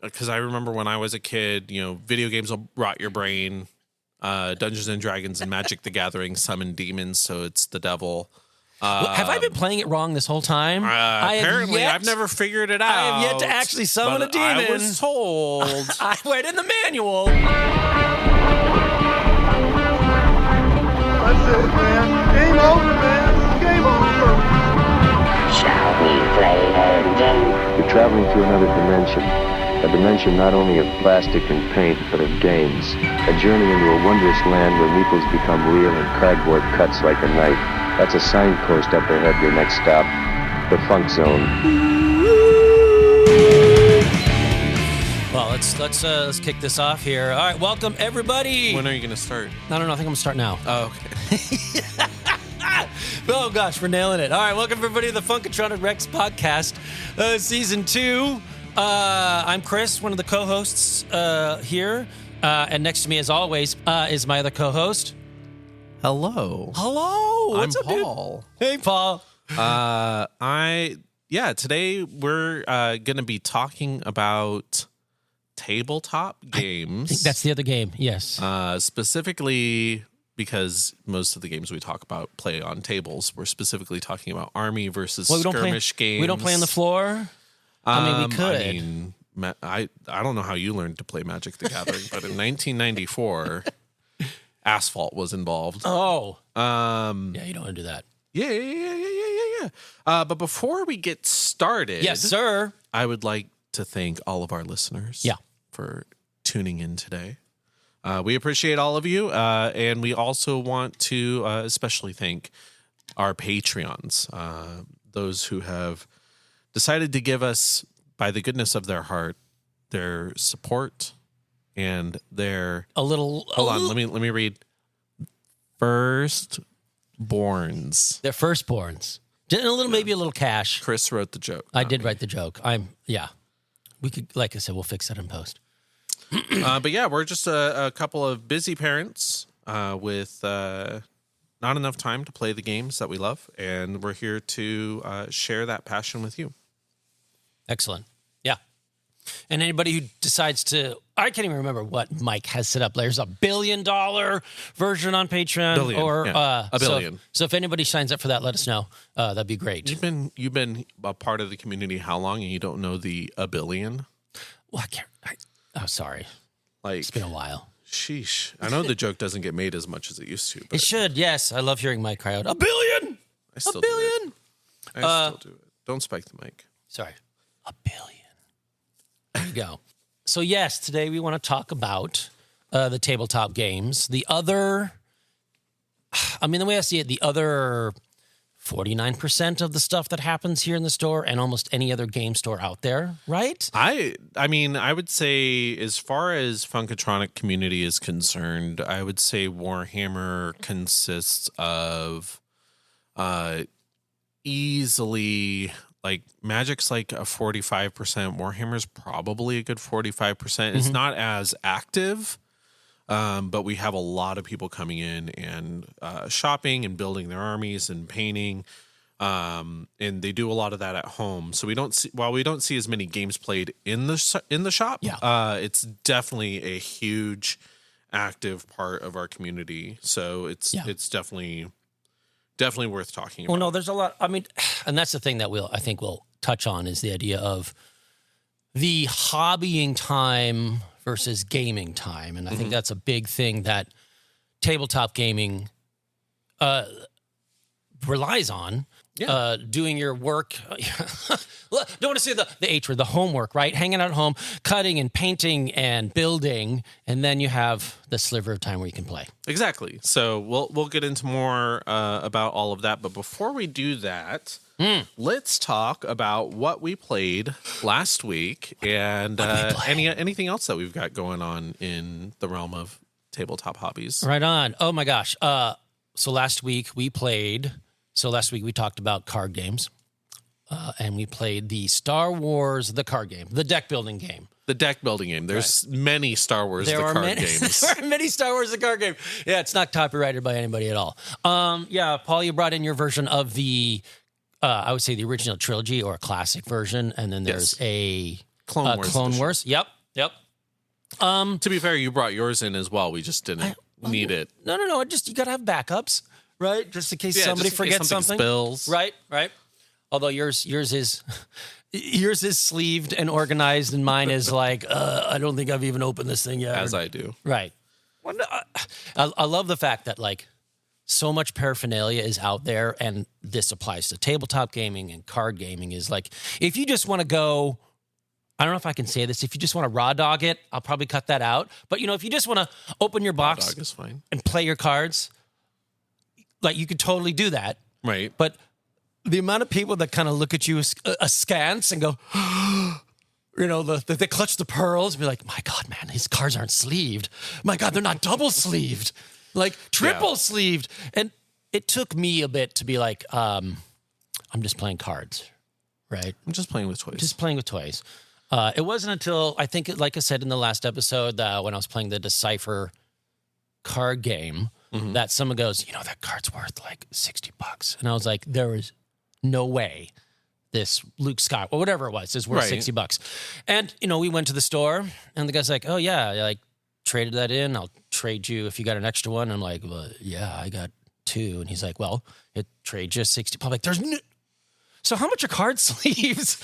because I remember when I was a kid, video games will rot your brain. Dungeons and Dragons and Magic the Gathering summon demons, so it's the devil. Have I been playing it wrong this whole time? Apparently, I've never figured it out. I have yet to actually summon a demon. I was told. I read in the manual. That's it, man. Game over, man. Game over. Shall we play ending? You're traveling to another dimension. A dimension not only of plastic and paint, but of games. A journey into a wondrous land where meeples become real and cardboard cuts like a knife. That's a signpost up ahead, your next stop. The Funk Zone. Well, let's kick this off here. All right, welcome everybody. When are you going to start? I don't know. I think I'm going to start now. Oh, okay. Oh, gosh, we're nailing it. All right, welcome everybody to the Funkatronic Rex podcast, season 2. I'm Chris, one of the co-hosts here. And next to me, as always, is my other co-host. Hello. Hello. What's I'm up, Paul. Dude? Hey, Paul. Today we're going to be talking about tabletop games. I think that's the other game, yes. Specifically because most of the games we talk about play on tables. We're specifically talking about army versus skirmish games. We don't play on the floor? I mean, we could. I don't know how you learned to play Magic the Gathering, but in 1994, asphalt was involved. Oh. Yeah, you don't want to do that. Yeah. But before we get started, yes, sir, I would like to thank all of our listeners for tuning in today. We appreciate all of you, and we also want to especially thank our Patreons, those who have decided to give us, by the goodness of their heart, their support and their Hold on, let me read. Firstborns. They're firstborns. Maybe a little cash. Chris wrote the joke. I did write the joke. We could, like I said, we'll fix that in post. But yeah, we're just a couple of busy parents with not enough time to play the games that we love, and we're here to share that passion with you. Excellent. Yeah. And anybody who decides to, I can't even remember what Mike has set up. There's $1 billion version on Patreon. $1 billion. So if anybody signs up for that, let us know. That'd be great. You've been a part of the community how long, and you don't know the $1 billion? Well, sorry. It's been a while. Sheesh. I know the joke doesn't get made as much as it used to. But it should, yes. I love hearing Mike cry out, $1 billion! I still $1 billion! I still do it. Don't spike the mic. Sorry. $1 billion. There you go. So, yes, today we want to talk about the tabletop games. The way I see it, the other 49% of the stuff that happens here in the store and almost any other game store out there, right? I mean, I would say as far as Funkatronic community is concerned, I would say Warhammer consists of easily, like, Magic's like a 45%. Warhammer's probably a good 45%. It's not as active, but we have a lot of people coming in and shopping and building their armies and painting, and they do a lot of that at home. So we don't see as many games played in the shop. It's definitely a huge active part of our community. So it's definitely worth talking about. Well, no, there's a lot. I mean, and that's the thing that I think we'll touch on is the idea of the hobbying time versus gaming time. And I think that's a big thing that tabletop gaming relies on. Yeah. Doing your work. Don't want to say the H word, the homework, right? Hanging out at home, cutting and painting and building, and then you have the sliver of time where you can play. Exactly. So we'll get into more about all of that. But before we do that, let's talk about what we played last week and anything else that we've got going on in the realm of tabletop hobbies. Right on. Oh my gosh. So last week we talked about card games, and we played the Star Wars, the card game, the deck building game. The deck building game. There's many Star Wars games. There are many Star Wars the card game. Yeah, it's not copyrighted by anybody at all. Paul, you brought in your version of the, I would say the original trilogy or a classic version, and then there's a Clone Wars. Clone edition. Wars. Yep. To be fair, you brought yours in as well. We just didn't need it. No. You got to have backups, right? Just in case somebody just in case forgets something. spills. Right. Although yours is sleeved and organized, and mine is like, I don't think I've even opened this thing yet. As I do. Right. I love the fact that like so much paraphernalia is out there, and this applies to tabletop gaming and card gaming. Is like, if you just want to go, I don't know if I can say this, if you just want to raw dog it, I'll probably cut that out. But if you just want to open your box Dog is fine. and play your cards, like you could totally do that. Right. But the amount of people that kind of look at you askance and go, they clutch the pearls and be like, my God, man, his cards aren't sleeved. My God, they're not double sleeved, like triple sleeved. And it took me a bit to be like, I'm just playing cards, right? I'm just playing with toys. It wasn't until, I think, like I said in the last episode, when I was playing the Decipher card game, that someone goes, that card's worth like $60. And I was like, there is no way this Luke Scott, or whatever it was, is worth $60. And, we went to the store, and the guy's like, oh, yeah, like, traded that in. I'll trade you if you got an extra one. And I'm like, well, yeah, I got 2. And he's like, well, it trades you $60. I'm like, so how much are card sleeves?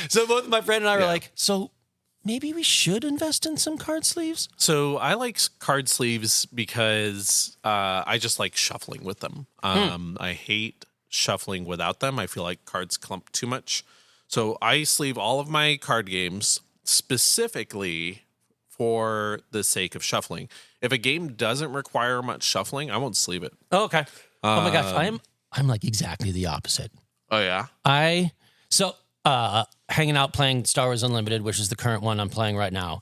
So both my friend and I were like, so maybe we should invest in some card sleeves? So I like card sleeves because I just like shuffling with them. I hate shuffling without them. I feel like cards clump too much. So I sleeve all of my card games specifically for the sake of shuffling. If a game doesn't require much shuffling, I won't sleeve it. Oh, okay. Oh my gosh, I'm like exactly the opposite. Oh yeah? Hanging out playing Star Wars Unlimited, which is the current one I'm playing right now.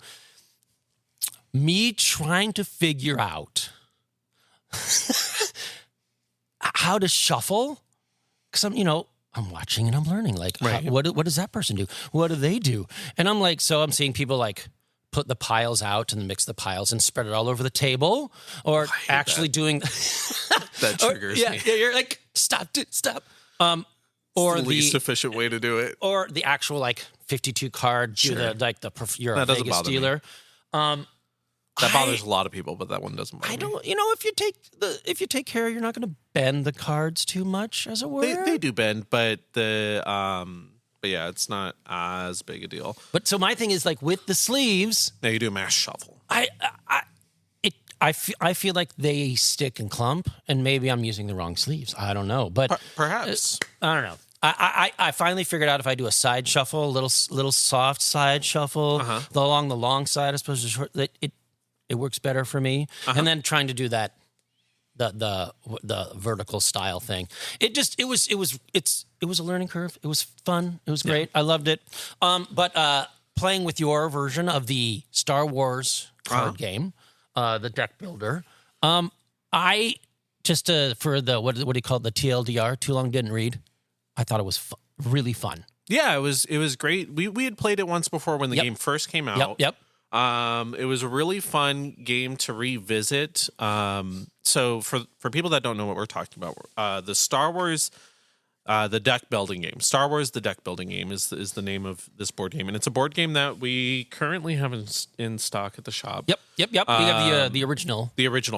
Me trying to figure out how to shuffle, because I'm watching and I'm learning. Like, what does that person do? What do they do? And I'm like, so I'm seeing people like put the piles out and mix the piles and spread it all over the table, or actually doing that triggers me. Yeah, you're like, stop. Or the least efficient way to do it. Or the actual like 52 card, you're a Vegas dealer. That bothers a lot of people, but that one doesn't bother me. If you take care, you're not going to bend the cards too much, as it were. They do bend, but it's not as big a deal. But so my thing is like with the sleeves, now you do a mass shuffle. I feel like they stick and clump, and maybe I'm using the wrong sleeves. I don't know, but perhaps I don't know. I finally figured out if I do a side shuffle, a little soft side shuffle along the long side as opposed to short, it works better for me. And then trying to do that the vertical style thing, it was a learning curve. It was fun. It was great. I loved it. But playing with your version of the Star Wars card game, the deck builder, I just for the what do you call it, the TLDR, too long didn't read. I thought it was really fun. Yeah, it was great. We had played it once before when the game first came out. Yep. It was a really fun game to revisit. So for people that don't know what we're talking about, the Star Wars, the deck building game. Star Wars, the deck building game is the name of this board game, and it's a board game that we currently have in stock at the shop. Yep. We have the original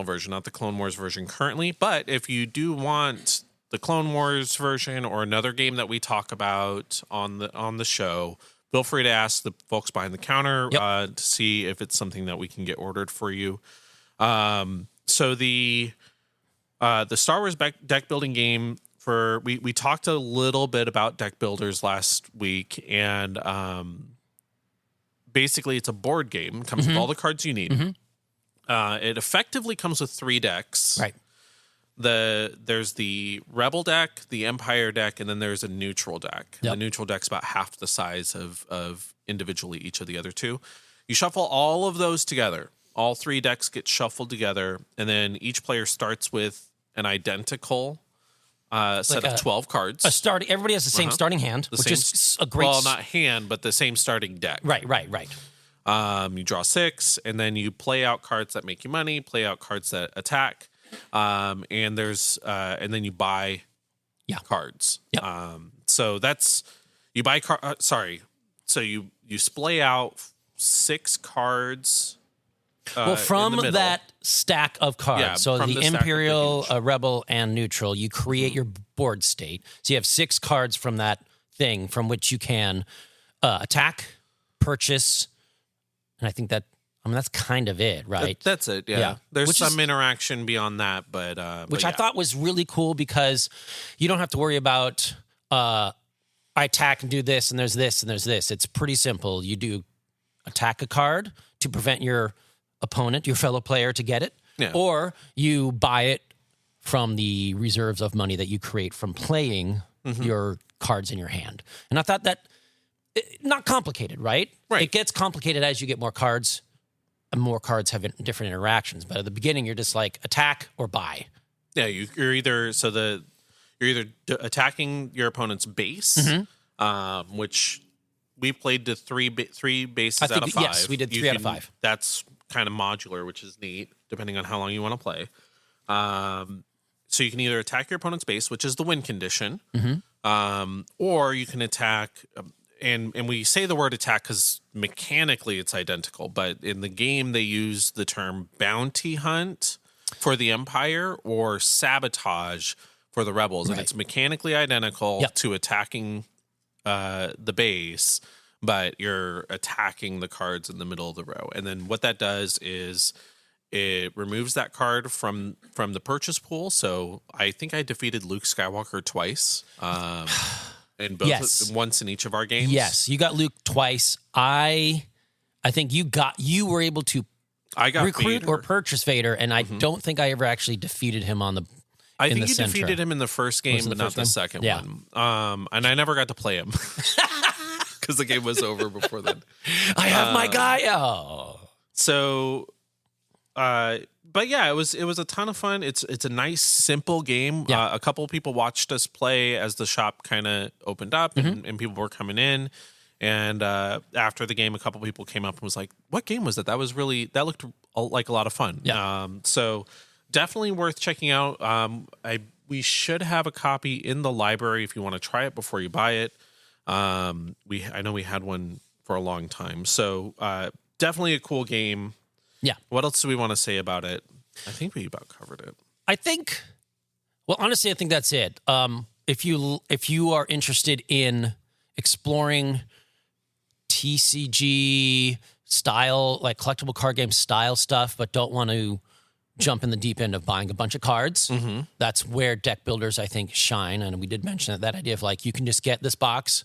version, not the Clone Wars version currently. But if you do want the Clone Wars version or another game that we talk about on the show, feel free to ask the folks behind the counter to see if it's something that we can get ordered for you. So the Star Wars deck building game, we talked a little bit about deck builders last week, and basically it's a board game. It comes with all the cards you need. It effectively comes with 3 decks. Right. There's the Rebel deck, the Empire deck, and then there's a neutral deck. Yep. The neutral deck's about half the size of individually each of the other 2. You shuffle all of those together. All 3 decks get shuffled together, and then each player starts with an identical set of 12 cards. Everybody has the same starting hand, which is a great... Well, not hand, but the same starting deck. Right. You draw 6, and then you play out cards that make you money, play out cards that attack. And then you buy cards. Yep. So that's you buy so you splay out 6 cards. Well, from that stack of cards, Yeah, so from the the stack of the Imperial, huge. Rebel, and Neutral, you create your board state. So you have 6 cards from that thing from which you can attack, purchase, and I think that's kind of it, right? That's it. Yeah. Yeah. There's Which some is- interaction beyond that, but Which I yeah. thought was really cool because you don't have to worry about I attack and do this, and there's this, and there's this. It's pretty simple. You do attack a card to prevent your opponent, your fellow player, to get it, Yeah. or you buy it from the reserves of money that you create from playing your cards in your hand. And I thought that not complicated, right? Right. It gets complicated as you get more cards, and more cards have different interactions. But at the beginning, you're just like attack or buy. Yeah, you're either attacking your opponent's base, which we played to three bases out of 5. Yes, we did 3 out of 5. That's kind of modular, which is neat, depending on how long you want to play. So you can either attack your opponent's base, which is the win condition, or you can attack. And we say the word attack because mechanically it's identical, but in the game they use the term bounty hunt for the Empire or sabotage for the Rebels, and Right. it's mechanically identical Yep. to attacking the base, but you're attacking the cards in the middle of the row. And then what that does is it removes that card from the purchase pool. So I think I defeated Luke Skywalker twice. In both Yes. once in each of our games. Yes, you got Luke twice. I think you were able to I got recruit Vader. or purchase Vader, and I don't think I ever actually defeated him on the. I in think the you center. defeated him in the first game, Was it but the not first the game? second Yeah. one. And I never got to play him because the game was over before then. I have my guy. Oh, So, but yeah, it was a ton of fun. It's a nice, simple game. Yeah. A couple of people watched us play as the shop kind of opened up and people were coming in. And after the game, a couple people came up and was like, "What game was that? That looked like a lot of fun." Yeah. So definitely worth checking out. We should have a copy in the library if you want to try it before you buy it. I know we had one for a long time. So definitely a cool game. yeah. What else do we want to say about it? I think we about covered it. I think. Well, honestly, I think that's it. If you are interested in exploring TCG style, like collectible card game style stuff, but don't want to jump in the deep end of buying a bunch of cards, that's where deck builders, I think, shine. And we did mention that idea of like you can just get this box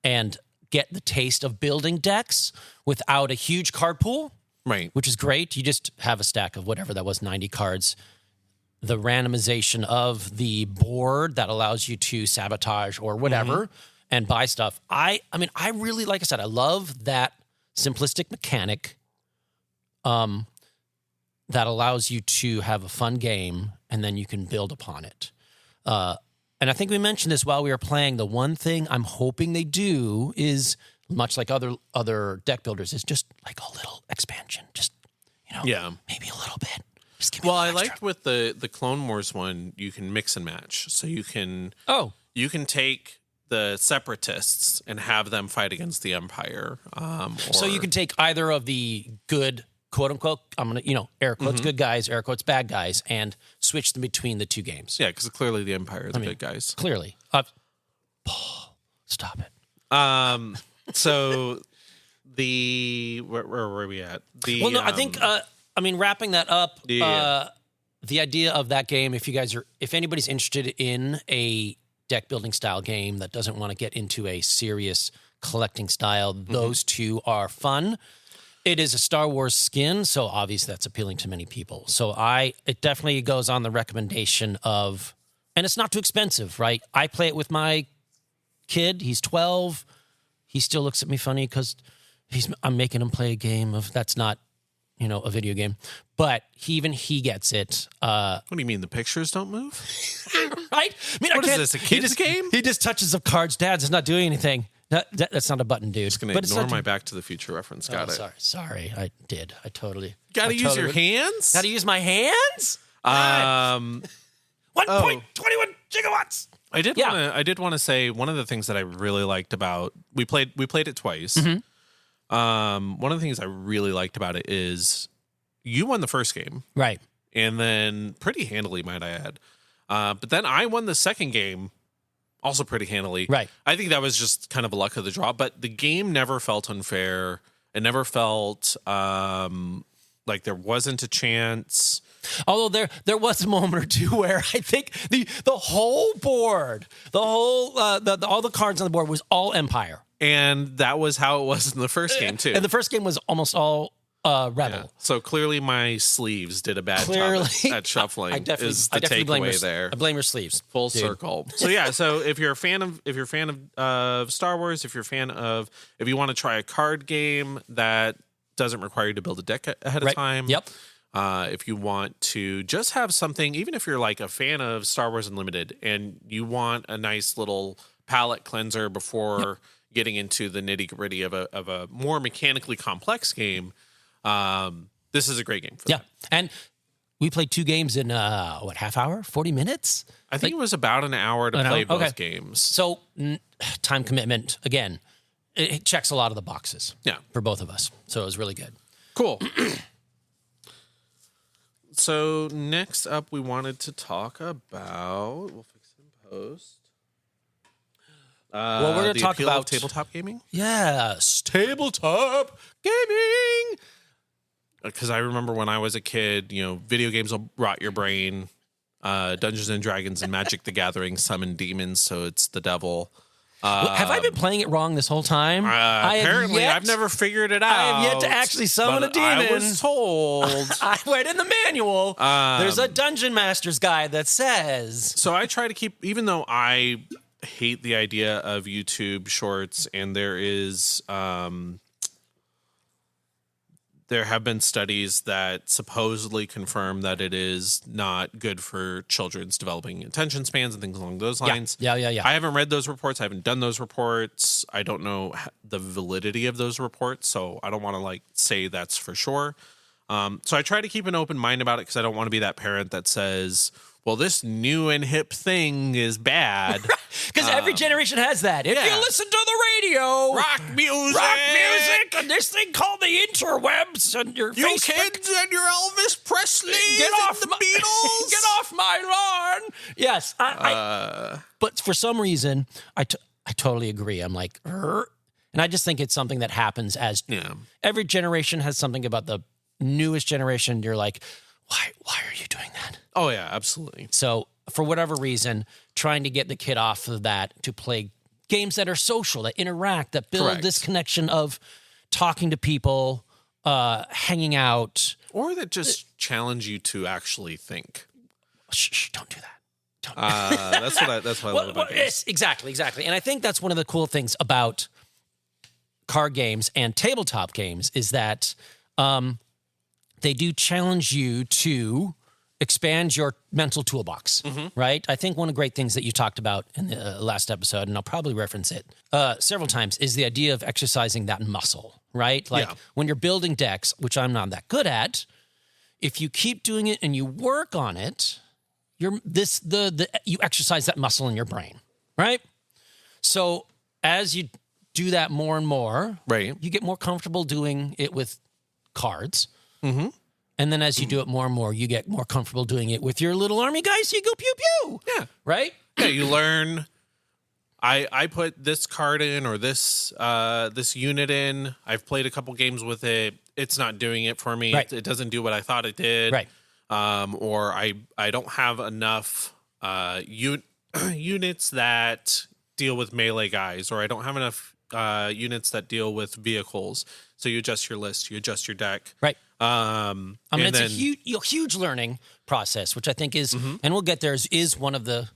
and get the taste of building decks without a huge card pool, Right. which is great. You just have a stack of whatever that was, 90 cards. The randomization of the board that allows you to sabotage or whatever and buy stuff. I mean, I really, like I said, I love that simplistic mechanic that allows you to have a fun game and then you can build upon it. And I think we mentioned this while we were playing. The one thing I'm hoping they do is, much like other deck builders, is just like a little expansion. Just, Yeah. maybe a little bit. Just give me Well, a I little extra. liked with the Clone Wars one, you can mix and match. So you can take the Separatists and have them fight against the Empire. So you can take either of the good, quote unquote, I'm going to, air quotes good guys, air quotes bad guys, and switch them between the two games. Yeah, because clearly the Empire are the good guys. Clearly. Paul, stop it. So where were we at? I think, wrapping that up, Yeah. the idea of that game, if anybody's interested in a deck building style game that doesn't want to get into a serious collecting style, those two are fun. It is a Star Wars skin, so obviously that's appealing to many people. So it definitely goes on the recommendation of, and it's not too expensive, right? I play it with my kid. He's 12. He still looks at me funny because I'm making him play a game that's not, a video game. But he gets it. What do you mean? The pictures don't move? Right? I mean, What is this, a kid's game? He just touches the cards. Dad's is not doing anything. That's not a button, dude. Just going to ignore my Back to the Future reference. Got it. Sorry. I did. I totally. Got to use your would. hands? Got to use my hands? 1.21 gigawatts. I did want to say one of the things that I really liked about we played it twice. One of the things I really liked about it is you won the first game, right? And then pretty handily, might I add. But then I won the second game, also pretty handily. Right. I think that was just kind of a luck of the draw. But the game never felt unfair. It never felt like there wasn't a chance. Although there was a moment or two where I think the whole board, all the cards on the board was all Empire. And that was how it was in the first game, too. And the first game was almost all Rebel. Yeah. So clearly my sleeves did a bad job at shuffling. I definitely blame there. I blame your sleeves. Full circle. So yeah, so if you're a fan of Star Wars, if you want to try a card game that doesn't require you to build a deck ahead of time. Yep. If you want to just have something, even if you're like a fan of Star Wars Unlimited and you want a nice little palate cleanser before getting into the nitty gritty of a more mechanically complex game, this is a great game for that. And we played 2 games in half hour, 40 minutes? I think it was about an hour to play both games. So time commitment, again, it checks a lot of the boxes for both of us. So it was really good. Cool. So next up, we wanted to talk about, we'll fix it in post. Well, we're going to talk about tabletop gaming. Yes, tabletop gaming. Because I remember when I was a kid, video games will rot your brain. Dungeons and Dragons and Magic the Gathering summon demons, so it's the devil. Have I been playing it wrong this whole time? Apparently, I've never figured it out. I have yet to actually summon a demon. I was told. I read in the manual. There's a Dungeon Master's guide that says. So I try to keep, even though I hate the idea of YouTube Shorts, and there have been studies that supposedly confirm that it is not good for children's developing attention spans and things along those lines. Yeah. I haven't read those reports. I haven't done those reports. I don't know the validity of those reports, so I don't want to say that's for sure. So I try to keep an open mind about it because I don't want to be that parent that says, well, this new and hip thing is bad. Because every generation has that. If you listen to the radio, rock music, and this thing called the interwebs, and your Facebook, kids and your Elvis Presley, get off the Beatles, get off my lawn. Yes, but for some reason, I totally agree. I'm like, and I just think it's something that happens as every generation has something about the newest generation. You're like, why are you doing that? Oh, yeah, absolutely. So for whatever reason, trying to get the kid off of that to play games that are social, that interact, that build this connection of talking to people, hanging out. Or that just challenge you to actually think. Shh, don't do that. That's what I love about games. Exactly. And I think that's one of the cool things about card games and tabletop games is that they do challenge you to expand your mental toolbox, right? I think one of the great things that you talked about in the last episode, and I'll probably reference it several times, is the idea of exercising that muscle, right? When you're building decks, which I'm not that good at, if you keep doing it and you work on it, you exercise that muscle in your brain, right? So as you do that more and more, you get more comfortable doing it with cards. Mm-hmm. And then as you do it more and more, you get more comfortable doing it with your little army guys. So you go pew pew. Yeah. Right? Yeah, you learn. I put this card in or this unit in. I've played a couple games with it. It's not doing it for me. It doesn't do what I thought it did. Right. Or I don't have enough units that deal with melee guys, or I don't have enough units that deal with vehicles. So you adjust your list, you adjust your deck. Right. It's a huge learning process, which I think is, and we'll get there, is one of the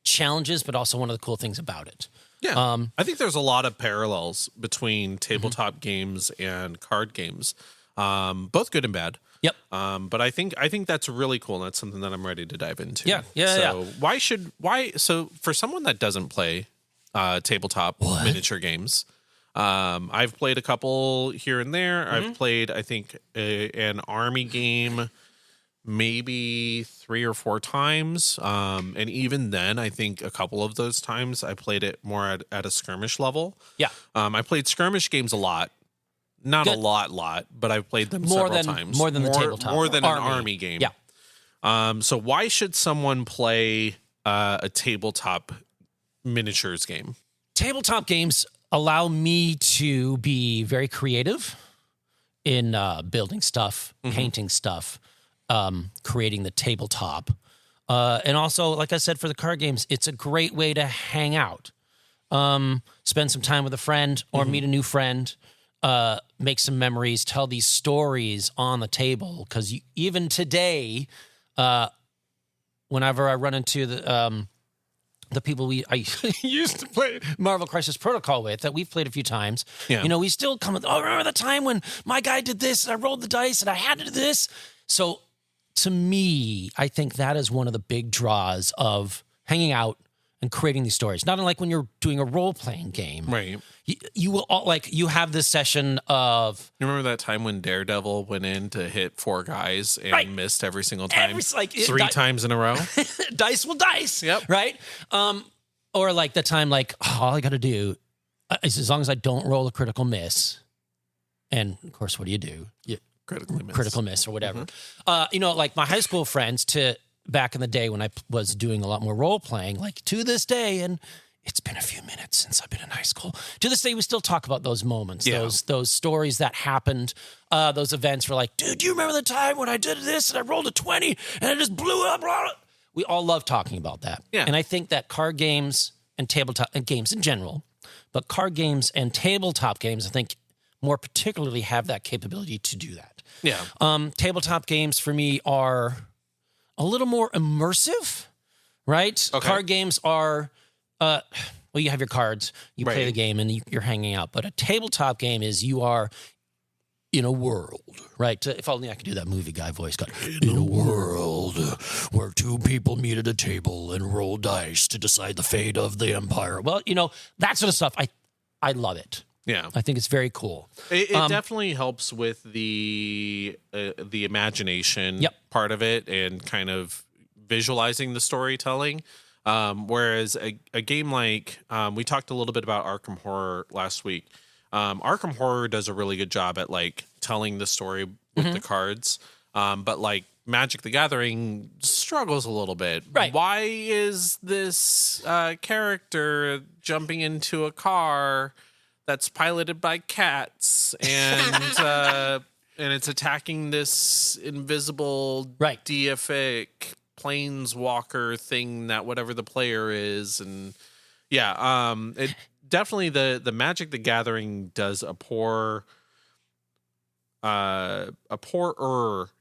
challenges, but also one of the cool things about it. Yeah. I think there's a lot of parallels between tabletop games and card games, both good and bad. Yep. But I think that's really cool, and that's something that I'm ready to dive into. Yeah. So for someone that doesn't play tabletop miniature games, I've played a couple here and there. I've played, I think, an army game maybe 3 or 4 times. And even then, I think a couple of those times I played it more at a skirmish level. Yeah. I played skirmish games a lot. Not Good. a lot, but I've played them More several than- times. more than the tabletop. More than Army. an army game. Yeah. So why should someone play a tabletop miniatures game? Tabletop games allow me to be very creative in building stuff, painting stuff, creating the tabletop. And also, like I said, for the card games, it's a great way to hang out, spend some time with a friend or meet a new friend, make some memories, tell these stories on the table. Because even today, whenever I run into the people I used to play Marvel Crisis Protocol with, that we've played a few times, we still come with, remember the time when my guy did this and I rolled the dice and I had to do this? So to me, I think that is one of the big draws of hanging out and creating these stories. Not unlike when you're doing a role-playing game. Right. You will you have this session of... You remember that time when Daredevil went in to hit 4 guys and missed every single time? 3 times in a row? Dice will dice. Yep. Right? Or like the time, all I got to do is, as long as I don't roll a critical miss, and of course, what do? Critical miss or whatever. Like my high school friends back in the day when I was doing a lot more role playing, like to this day, and it's been a few minutes since I've been in high school. To this day, we still talk about those moments, those stories that happened, those events. We're like, dude, do you remember the time when I did this and I rolled a 20 and it just blew up? We all love talking about that. Yeah. And I think that card games and tabletop and games in general, but card games and tabletop games, I think more particularly have that capability to do that. Yeah. Tabletop games for me are a little more immersive, right? Okay. Card games are, you have your cards, you play Right. the game, and you're hanging out. But a tabletop game is you are in a world, right? If only I could do that movie guy voice. In a world where 2 people meet at a table and roll dice to decide the fate of the empire. Well, that sort of stuff. I love it. Yeah. I think it's very cool. It definitely helps with the imagination part of it and kind of visualizing the storytelling. Whereas a game like, we talked a little bit about Arkham Horror last week. Arkham Horror does a really good job at telling the story with the cards. But Magic the Gathering struggles a little bit. Right. Why is this character jumping into a car that's piloted by cats and it's attacking this invisible deific planeswalker thing that whatever the player is? And it definitely the Magic the Gathering does a poorer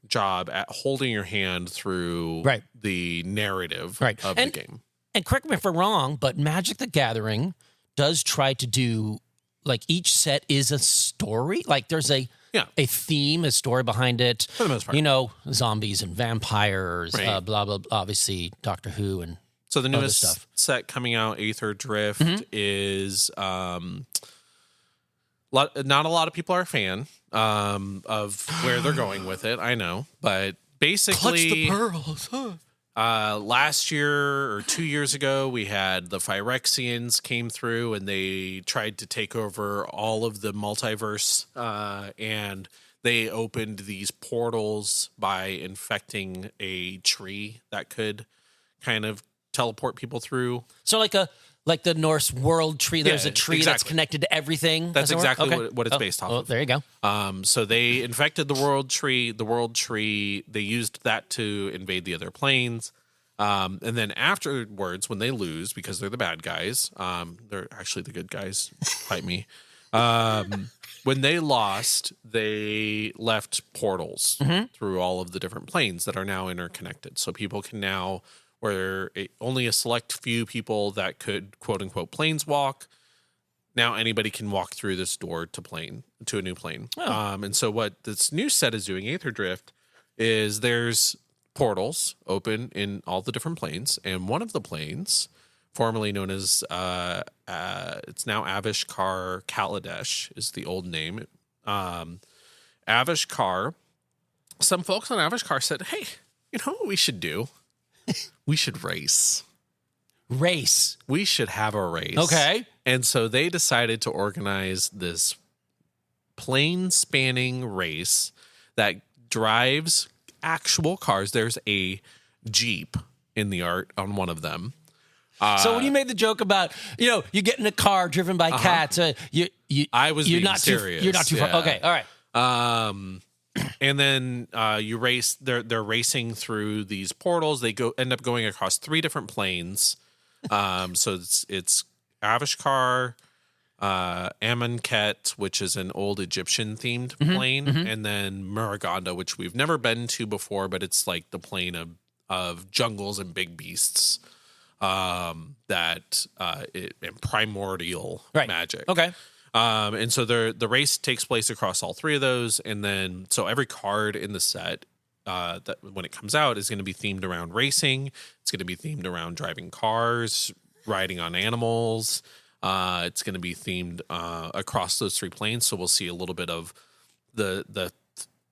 job at holding your hand through the narrative of the game. And correct me if I'm wrong, but Magic the Gathering does try to do each set is a story. There's a theme, a story behind it. For the most part. Zombies and vampires, blah, blah, blah. Obviously, Doctor Who and so the newest stuff. Set coming out, Aether Drift, is not a lot of people are a fan of where they're going with it. I know, but basically, Clutch the pearls, huh? Last year or 2 years ago, we had the Phyrexians came through and they tried to take over all of the multiverse, and they opened these portals by infecting a tree that could kind of teleport people through. So like the Norse world tree, there's a tree that's connected to everything. That's exactly what it's based off of. There you go. So they infected the world tree. The world tree, they used that to invade the other planes. And then afterwards, when they lose, because they're the bad guys, they're actually the good guys, fight me. When they lost, they left portals through all of the different planes that are now interconnected. So people can now, only a select few people that could quote unquote planeswalk. Now anybody can walk through this door to a new plane. Oh. And so what this new set is doing, Aether Drift, is there's portals open in all the different planes, and one of the planes, formerly known as it's now Avishkar Kaladesh is the old name. Avishkar. Some folks on Avishkar said, "Hey, You know what we should do? We should race. Race. We should have a race. Okay. And so they decided to organize this plane spanning race that drives actual cars. There's a Jeep in the art on one of them. So when you made the joke about, you get in a car driven by cats, I was you're being not serious. You're not too far. Yeah. Okay. All right. And then you race. They're racing through these portals. They end up going across 3 different planes. So it's Avishkar, Amonkhet, which is an old Egyptian themed plane, and then Muruganda, which we've never been to before, but it's like the plane of jungles and big beasts. And primordial magic. Okay. And so the race takes place across all 3 of those, and then so every card in the set that when it comes out is going to be themed around racing. It's going to be themed around driving cars, riding on animals. It's going to be themed across those 3 planes. So we'll see a little bit of the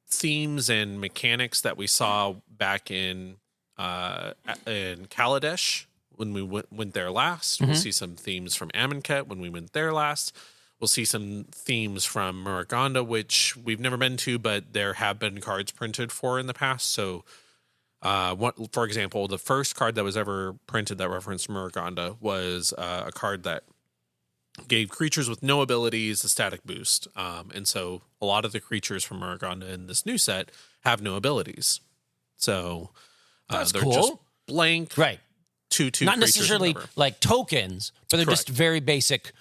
themes and mechanics that we saw back in Kaladesh when we went there last. We'll see some themes from Amonkhet when we went there last. We'll see some themes from Muruganda, which we've never been to, but there have been cards printed for in the past. So, for example, the first card that was ever printed that referenced Muruganda was a card that gave creatures with no abilities a static boost. And so a lot of the creatures from Muruganda in this new set have no abilities. So That's they're cool. just blank. Right. 2/2 Not creatures necessarily or whatever. like tokens, but they're just Correct. very basic,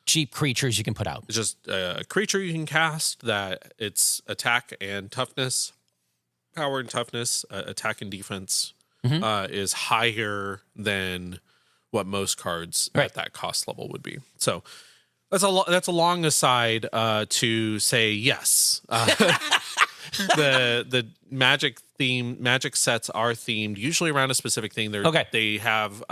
cheap creatures you can put out. It's just a creature you can cast that its attack and toughness, power and toughness, attack and defense is higher than what most cards at that cost level would be. So that's a long aside to say yes. The magic sets are themed usually around a specific thing. They have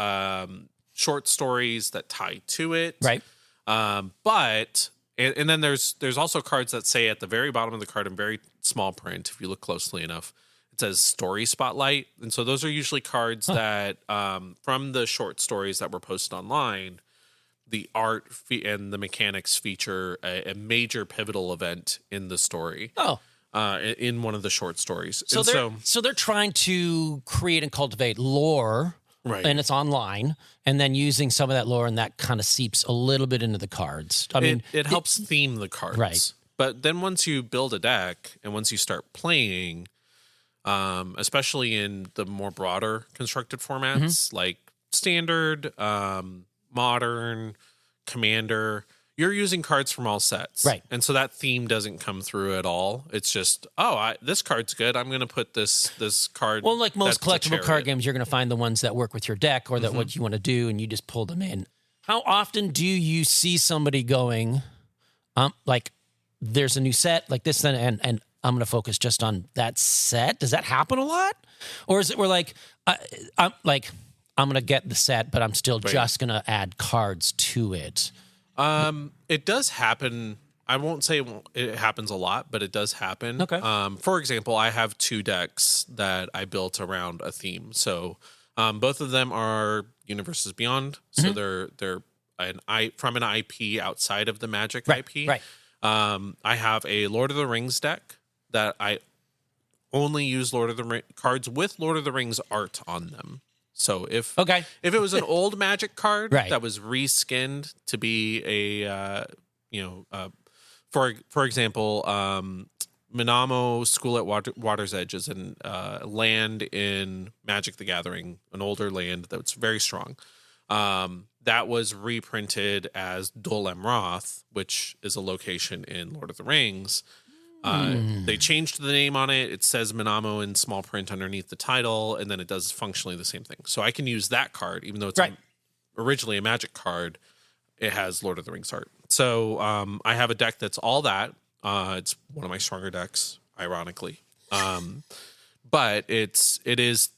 short stories that tie to it. Right. But then there's also cards that say at the very bottom of the card in very small print, if you look closely enough, it says story spotlight. And so those are usually cards that from the short stories that were posted online, the art and the mechanics feature a major pivotal event in the story. In one of the short stories. So they're trying to create and cultivate lore. Right. And it's online, and then using some of that lore, and that kind of seeps a little bit into the cards. I mean, it helps theme the cards. Right. But then once you build a deck and once you start playing, especially in the more broader constructed formats like standard, modern, commander, you're using cards from all sets. Right. And so that theme doesn't come through at all. It's just, this card's good. I'm going to put this card. Well, like most that's a collectible card chariot. games, you're going to find the ones that work with your deck or that what you want to do, and you just pull them in. How often do you see somebody going, like, there's a new set like this, and I'm going to focus just on that set? Does that happen a lot? Or is it where like, I'm going to get the set, but I'm still just going to add cards to it? It does happen. I won't say it happens a lot, but it does happen. Okay. For example, I have 2 decks that I built around a theme. So, both of them are Universes Beyond. So they're from an IP outside of the Magic IP. Right. I have a Lord of the Rings deck that I only use Lord of the Rings cards with Lord of the Rings art on them. So if it was an old Magic card that was reskinned to be for example, Minamo School at Water's Edge is a land in Magic the Gathering, an older land that's very strong. That was reprinted as Dol Amroth, which is a location in Lord of the Rings. They changed the name on it. It says Minamo in small print underneath the title, and then it does functionally the same thing. So I can use that card, even though it's originally a Magic card. It has Lord of the Rings art. So I have a deck that's all that. It's one of my stronger decks, ironically. But it is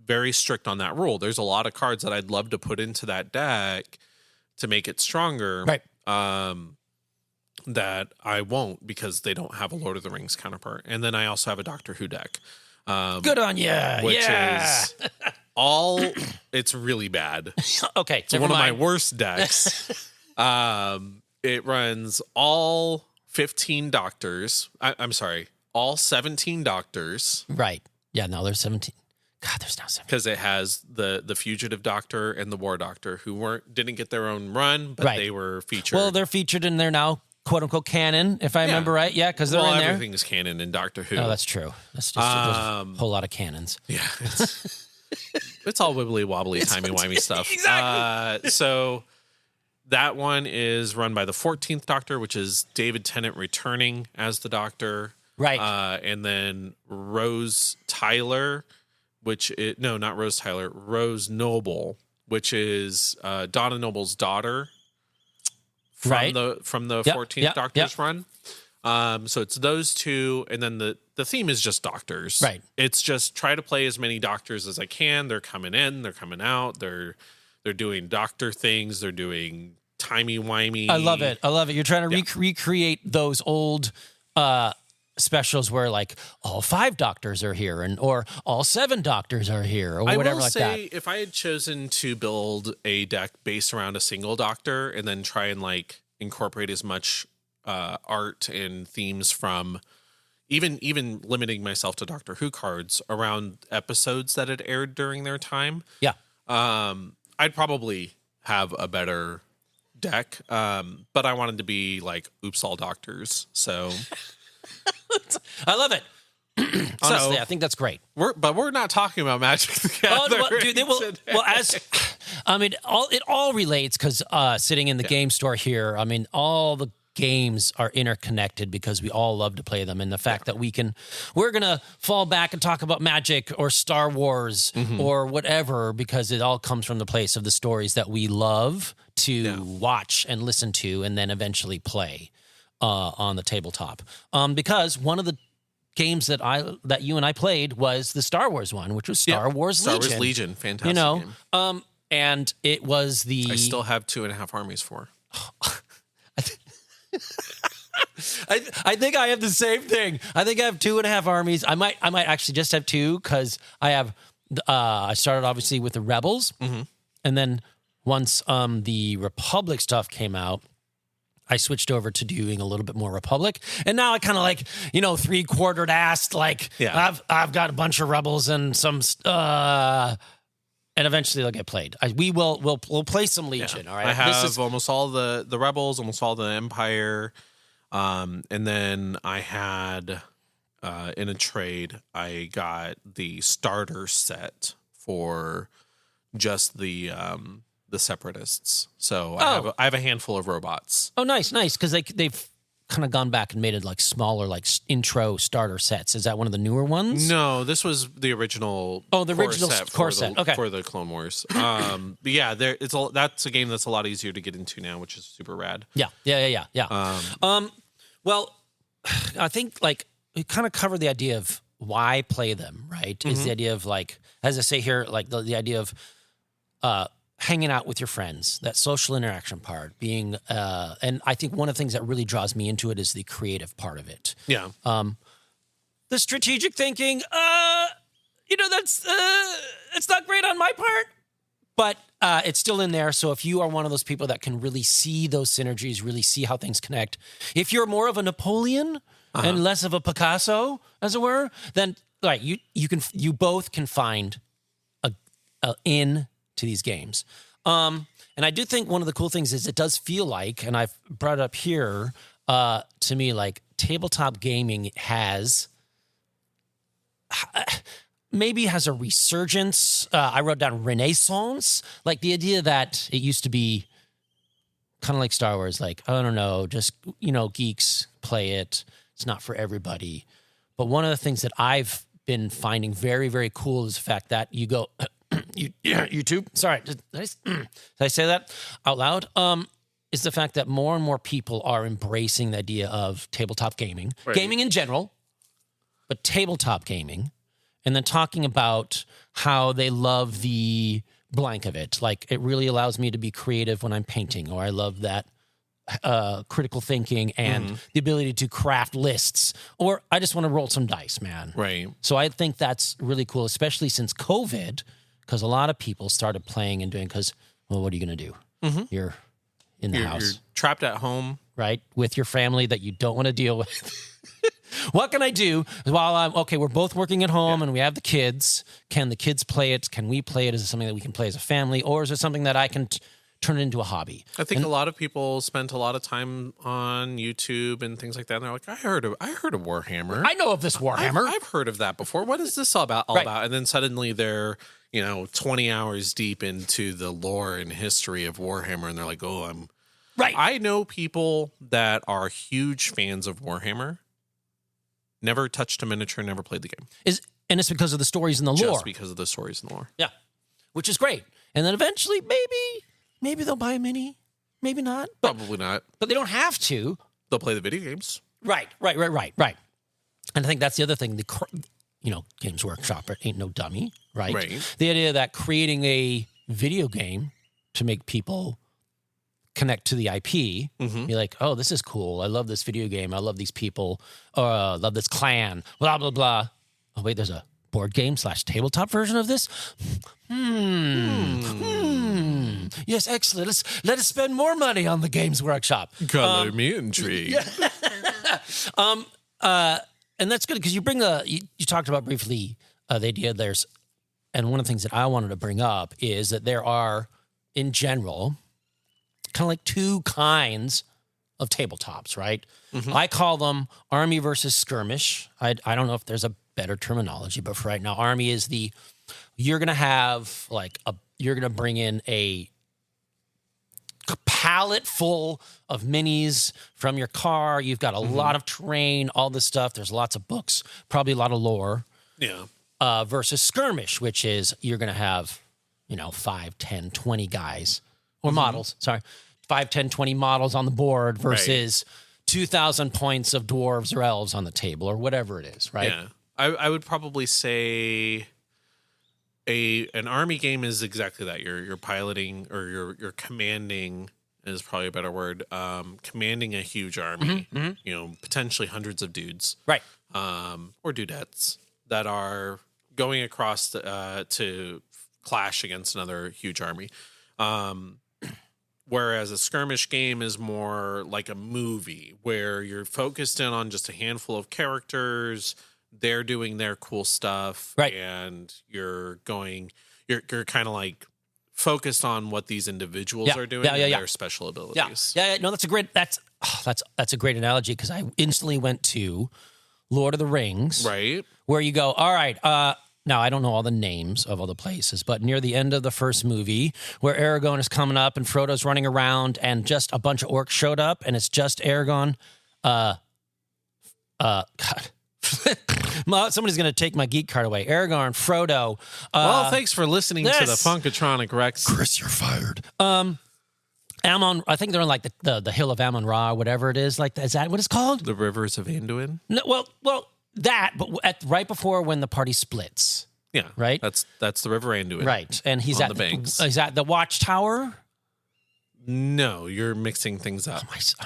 very strict on that rule. There's a lot of cards that I'd love to put into that deck to make it stronger. Right. That I won't because they don't have a Lord of the Rings counterpart. And then I also have a Doctor Who deck. Good on you. Which Yeah. is it's really bad. Okay. It's one of my worst decks. It runs all 15 doctors. I'm sorry, all 17 doctors. Right. Yeah, no, there's 17. God, there's now 17. Because it has the fugitive doctor and the war doctor who didn't get their own run, but they were featured. Well, they're featured and they're now quote unquote canon, if I remember right. Yeah, because they're in there. Everything's canon in Doctor Who. Oh, that's true. That's just a whole lot of canons. Yeah. It's all wibbly wobbly, timey-wimey stuff. Exactly. So that one is run by the 14th Doctor, which is David Tennant returning as the Doctor. Right. And then Rose Tyler, not Rose Tyler, Rose Noble, which is Donna Noble's daughter from the 14th Doctor's run. So it's those two, and then the theme is just doctors. Right. It's just try to play as many doctors as I can. They're coming in, they're coming out, they're doing doctor things, they're doing timey-wimey. I love it. You're trying to recreate those old specials where like all 5 doctors are here or all 7 doctors are here or whatever like that. I will say if I had chosen to build a deck based around a single doctor and then try and like incorporate as much art and themes from even limiting myself to Doctor Who cards around episodes that had aired during their time. Yeah. I'd probably have a better deck. But I wanted to be like oops all doctors. So I love it. Honestly, I think that's great. We're not talking about Magic the Gathering. It all relates because sitting in the game store here, I mean, all the games are interconnected because we all love to play them, and the fact that we're gonna fall back and talk about Magic or Star Wars or whatever because it all comes from the place of the stories that we love to watch and listen to, and then eventually play on the tabletop. Because one of the games that you and I played was the Star Wars one, which was Star Wars Legion. Star Wars Legion, fantastic game. And it was I still have 2.5 armies for. I think I have the same thing. I think I have 2.5 armies. I might actually just have 2 because I started obviously with the Rebels, and then once the Republic stuff came out, I switched over to doing a little bit more Republic, and now I kind of like 3/4 assed like I've got a bunch of Rebels and some. And eventually they'll get played. We'll play some Legion. All right. I have almost all the Rebels, almost all the Empire, and then I had in a trade I got the starter set for just the Separatists. So I have a handful of robots. Oh, nice, because they've kind of gone back and made it like smaller, like intro starter sets. Is that one of the newer ones? No, this was the original. Oh, the original core set. Okay, for the Clone Wars. But yeah, that's a game that's a lot easier to get into now, which is super rad. Yeah. Well, I think like we kind of covered the idea of why play them. Right? Is the idea of like, as I say here, like the idea of hanging out with your friends, that social interaction part, being, and I think one of the things that really draws me into it is the creative part of it. Yeah. The strategic thinking, that's it's not great on my part, but it's still in there. So if you are one of those people that can really see those synergies, really see how things connect, if you're more of a Napoleon and less of a Picasso, as it were, then like you both can find a in to these games. And I do think one of the cool things is it does feel like, and I've brought it up here, to me, like tabletop gaming maybe has a resurgence. I wrote down renaissance, like the idea that it used to be kind of like Star Wars, like, I don't know, just, geeks play it. It's not for everybody. But one of the things that I've been finding very, very cool is the fact that you go... YouTube. Sorry, did I say that out loud? Is the fact that more and more people are embracing the idea of tabletop gaming, gaming in general, but tabletop gaming, and then talking about how they love the blank of it. Like it really allows me to be creative when I'm painting, or I love that critical thinking and the ability to craft lists, or I just want to roll some dice, man. Right. So I think that's really cool, especially since COVID, because a lot of people started playing and doing, because, well, what are you going to do? You're in the house. You're trapped at home. Right? With your family that you don't want to deal with. What can I do while we're both working at home and we have the kids. Can the kids play it? Can we play it? Is it something that we can play as a family? Or is it something that I can turn it into a hobby? I think a lot of people spent a lot of time on YouTube and things like that. And they're like, I heard of Warhammer. I know of this Warhammer. I've heard of that before. What is this all about? And then suddenly they're, 20 hours deep into the lore and history of Warhammer. And they're like, oh, I'm right. I know people that are huge fans of Warhammer. Never touched a miniature, never played the game. And it's because of the stories and the lore. Just because of the stories and the lore. Yeah. Which is great. And then eventually, maybe they'll buy a mini. Maybe not. Probably not. But they don't have to. They'll play the video games. Right. And I think that's the other thing. Games Workshop ain't no dummy, right? The idea that creating a video game to make people connect to the IP, be like, oh, this is cool. I love this video game. I love these people. I love this clan. Blah, blah, blah. Oh, wait, there's a board game / tabletop version of this? Yes, excellent. Let us spend more money on the Games Workshop. Color me intrigued. And that's good because you bring you talked about briefly the idea and one of the things that I wanted to bring up is that there are, in general, kind of like two kinds of tabletops, right? I call them army versus skirmish. I don't know if there's a better terminology, but for right now, army is you're going to have you're going to bring in a pallet full of minis from your car. You've got a lot of terrain, all this stuff. There's lots of books, probably a lot of lore. Yeah. Versus skirmish, which is you're going to have, 5, 10, 20 guys or models. Sorry. 5, 10, 20 models on the board versus 2,000 points of dwarves or elves on the table or whatever it is, right? Yeah. I would probably say an army game is exactly that. You're piloting or you're commanding is probably a better word. Commanding a huge army, potentially hundreds of dudes, right? Or dudettes that are going across to clash against another huge army. Whereas a skirmish game is more like a movie where you're focused in on just a handful of characters. They're doing their cool stuff, right? And you're kind of like focused on what these individuals are doing and their special abilities. Yeah. No, that's a great a great analogy because I instantly went to Lord of the Rings, right? Where you go, all right. Now I don't know all the names of all the places, but near the end of the first movie, where Aragorn is coming up and Frodo's running around, and just a bunch of orcs showed up, and it's just Aragorn. God. Somebody's going to take my geek card away. Aragorn, Frodo. Well, thanks for listening to the Funkatronic Rex. Chris, you're fired. Ammon, I think they're on like the hill of Ammon Ra, whatever it is. Like, is that what it's called? The Rivers of Anduin? No, well, that, but right before when the party splits. Yeah. Right? That's the River Anduin. Right. And he's on at the banks. He's at the Watchtower. No, you're mixing things up.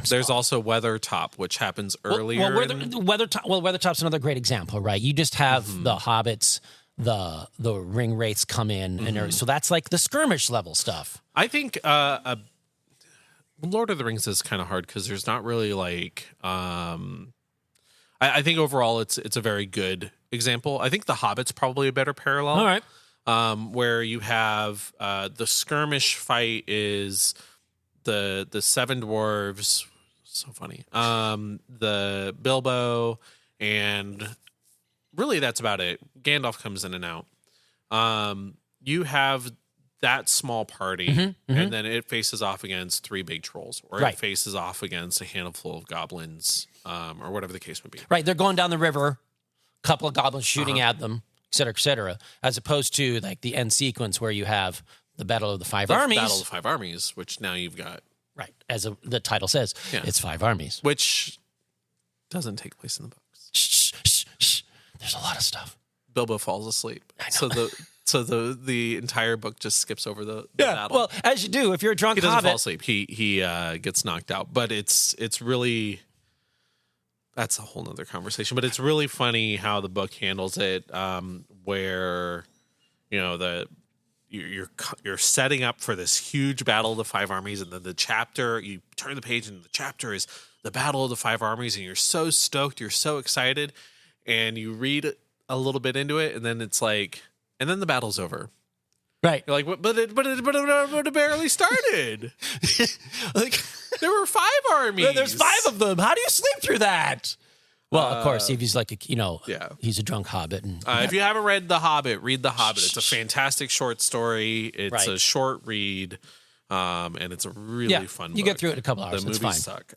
There's also Weathertop, which happens earlier. Weathertop's another great example, right? You just have the hobbits, the ring wraiths come in, and so that's like the skirmish level stuff. I think Lord of the Rings is kind of hard because there's not really like. I think overall it's a very good example. I think the Hobbit's probably a better parallel. All right, where you have the skirmish fight is. The seven dwarves, so funny. The Bilbo, and really that's about it. Gandalf comes in and out. You have that small party, and then it faces off against 3 big trolls, or it faces off against a handful of goblins, or whatever the case would be. Right, they're going down the river, a couple of goblins shooting at them, et cetera, as opposed to like the end sequence where you have the Battle of the Five Armies. Battle of the 5 Armies, which now you've got. Right, as the title says, it's 5 armies. Which doesn't take place in the books. Shh. There's a lot of stuff. Bilbo falls asleep. So So the entire book just skips over the battle. Well, as you do if you're a drunk He doesn't hobbit. fall asleep. He gets knocked out. But it's really, that's a whole nother conversation. But it's really funny how the book handles it, where you're setting up for this huge battle of the 5 armies, and then the chapter, you turn the page and the chapter is the battle of the 5 armies, and you're so stoked, you're so excited, and you read a little bit into it, and then it's like, and then the battle's over. Right. You're like, but it barely started. Like, there were 5 armies. there's 5 of them. How do you sleep through that? Well, of course, if he's like, he's a drunk hobbit. And if you haven't read The Hobbit, read The Hobbit. It's a fantastic short story. It's a short read, and it's a really fun book. You get through it in a couple hours. The It's movies fine. suck.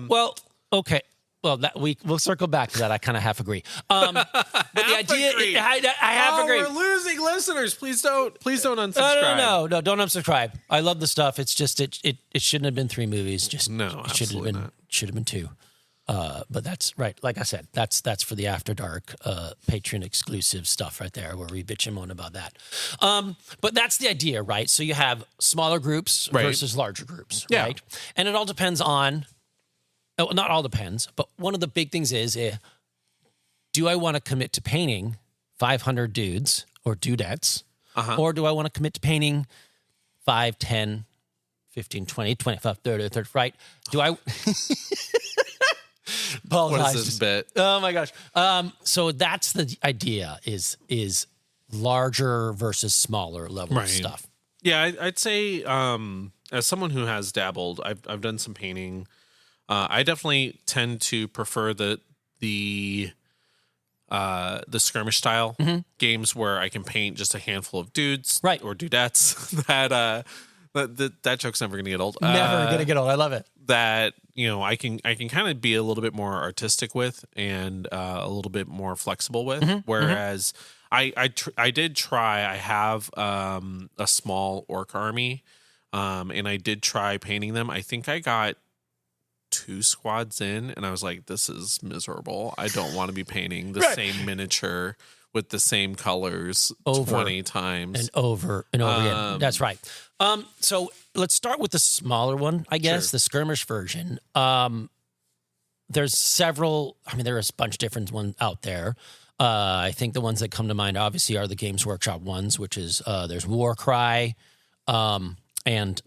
Well, okay. Well, we'll circle back to that. I kind of half agree. But the idea, I half agree. We're losing listeners. Please don't unsubscribe. No, don't unsubscribe. I love the stuff. It's just it shouldn't have been 3 movies. Just No, it should have absolutely been not. should have been 2. But that's right. Like I said, that's for the After Dark Patreon exclusive stuff right there, where we bitch and moan about that. But that's the idea, right? So you have smaller groups versus larger groups, right? And it all depends on. Oh, not all depends, but one of the big things is, do I want to commit to painting 500 dudes or dudettes, or do I want to commit to painting 5, 10, 15, 20, 25, 30, right? Do I... What is this bit? Oh my gosh. So that's the idea is larger versus smaller level of stuff. Yeah, I'd say as someone who has dabbled, I've done some painting. I definitely tend to prefer the skirmish style games where I can paint just a handful of dudes or dudettes. That joke's never gonna get old. Never gonna get old. I love it. That I can kind of be a little bit more artistic with and a little bit more flexible with. Whereas I did try. I have a small orc army, and I did try painting them. I think I got 2 squads in, and I was like, this is miserable. I don't want to be painting the same miniature with the same colors over 20 times. And over again. That's right. So let's start with the smaller one, I guess, the skirmish version. There's several, there's a bunch of different ones out there. I think the ones that come to mind, obviously, are the Games Workshop ones, which is there's Warcry and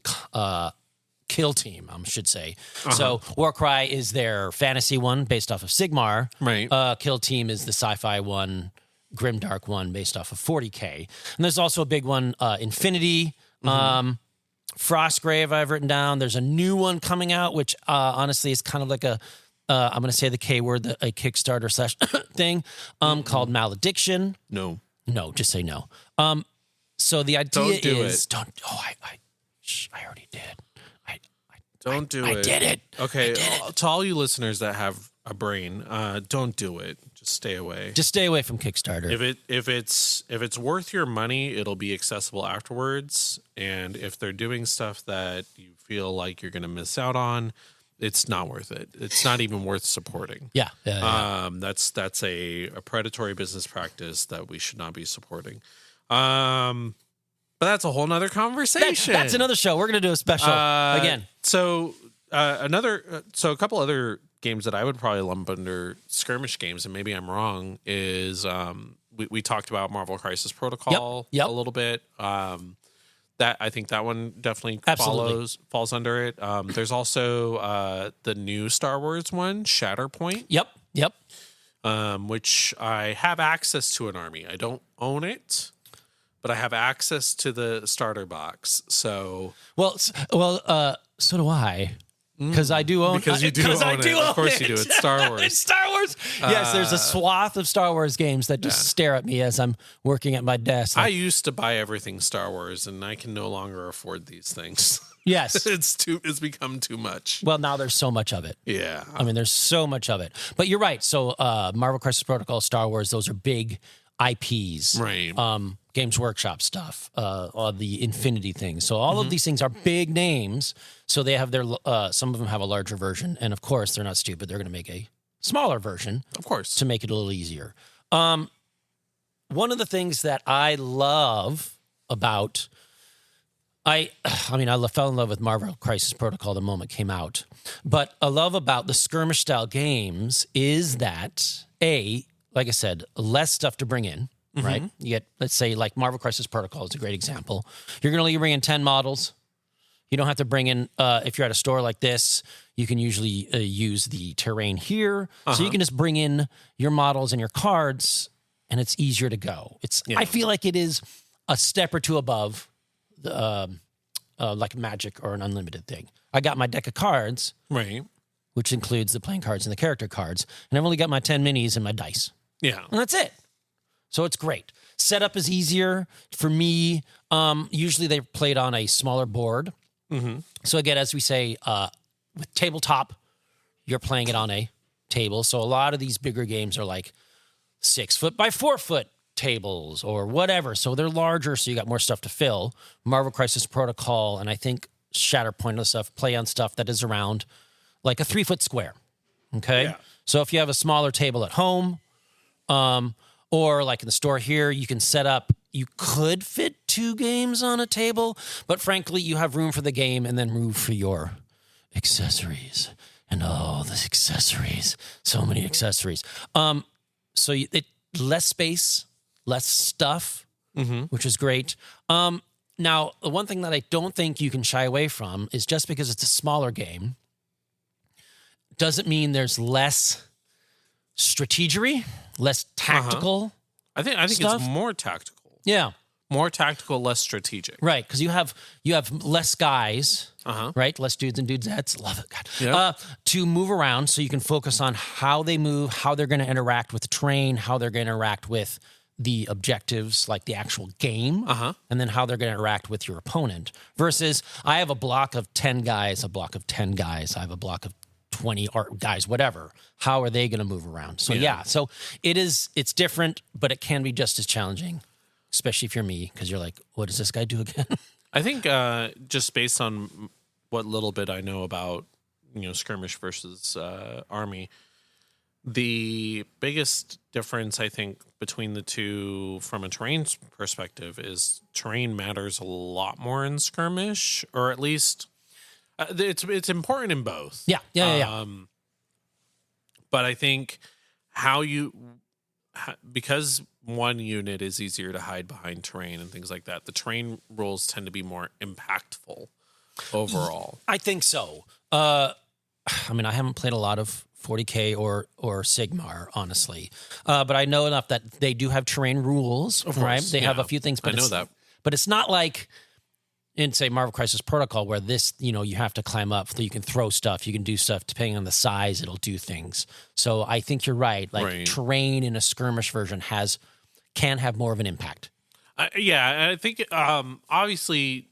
Kill Team, I should say. So Warcry is their fantasy one based off of Sigmar. Right. Kill Team is the sci-fi one, grimdark one based off of 40K. And there's also a big one, Infinity, Frostgrave I've written down. There's a new one coming out, which honestly is kind of like I'm going to say the K word, a Kickstarter / thing called Malediction. No, just say no. So the idea don't do is, it. I already did. Don't do it. I did it. Okay, to all you listeners that have a brain, don't do it. Just stay away. Just stay away from Kickstarter. If it's worth your money, it'll be accessible afterwards. And if they're doing stuff that you feel like you're going to miss out on, it's not worth it. It's not even worth supporting. Yeah. That's a predatory business practice that we should not be supporting. But that's a whole nother conversation. That's another show. We're going to do a special again. So a couple other games that I would probably lump under skirmish games, and maybe I'm wrong, is we talked about Marvel Crisis Protocol a little bit. That I think that one definitely falls under it. There's also the new Star Wars one, Shatterpoint. Yep. Which I have access to an army. I don't own it, but I have access to the starter box. So so do I. Because I do own it. Because you do own it. Of course you do. It's Star Wars. It's Star Wars. Yes, there's a swath of Star Wars games that just stare at me as I'm working at my desk. I used to buy everything Star Wars, and I can no longer afford these things. Yes. It's become too much. Well, now there's so much of it. Yeah. There's so much of it. But you're right. So Marvel Crisis Protocol, Star Wars, those are big IPs. Right. Games Workshop stuff, the Infinity things. So all of these things are big names. So they have their, some of them have a larger version. And of course, they're not stupid. They're going to make a smaller version. Of course. To make it a little easier. one of the things that I love about I fell in love with Marvel Crisis Protocol the moment it came out. But I love about the skirmish style games is that like I said, less stuff to bring in, right? You get, let's say, like Marvel Crisis Protocol is a great example. You're going to bring in 10 models. You don't have to bring in, if you're at a store like this, you can usually use the terrain here. So you can just bring in your models and your cards, and it's easier to go. I feel like it is a step or two above like Magic or an unlimited thing. I got my deck of cards, Right. which includes the playing cards and the character cards, and I've only got my 10 minis and my dice. Yeah. And that's it. So it's great. Setup is easier for me. Usually they're played on a smaller board. So again, as we say, with tabletop, you're playing it on a table. So a lot of these bigger games are like 6 foot by 4 foot tables or whatever. So they're larger, so you got more stuff to fill. Marvel Crisis Protocol and I think Shatterpoint and stuff play on stuff that is around like a 3 foot square. Okay. Yeah. So if you have a smaller table at home, or like in the store here, you can set up, you could fit 2 games on a table, but frankly, you have room for the game and then room for your accessories and all the accessories. So many accessories. So less space, less stuff, which is great. Now, the one thing that I don't think you can shy away from is just because it's a smaller game doesn't mean there's less strategery, less tactical. I think stuff. it's more tactical. Yeah. More tactical, less strategic. Right, because you have less guys, right? Less dudes and dudettes. Love it, God. Yep. To move around so you can focus on how they move, how they're going to interact with the terrain, how they're going to interact with the objectives, like the actual game, and then how they're going to interact with your opponent. Versus, I have a block of 10 guys, a block of 10 guys, I have a block of 20 guys, whatever. How are they going to move around? So so it's different, but it can be just as challenging, especially if you're me, because you're like, what does this guy do again? I think just based on what little bit I know about, skirmish versus army, the biggest difference I think between the two from a terrain perspective is terrain matters a lot more in skirmish, or at least it's important in both. Yeah. But I think because one unit is easier to hide behind terrain and things like that, the terrain rules tend to be more impactful overall. I think so. I haven't played a lot of 40K or Sigmar, honestly. But I know enough that they do have terrain rules, right? They have a few things. But I know that. But it's not like in, say, Marvel Crisis Protocol, where this, you have to climb up, so you can throw stuff, you can do stuff, depending on the size, it'll do things. So I think you're right. Like, terrain in a skirmish version can have more of an impact. I think obviously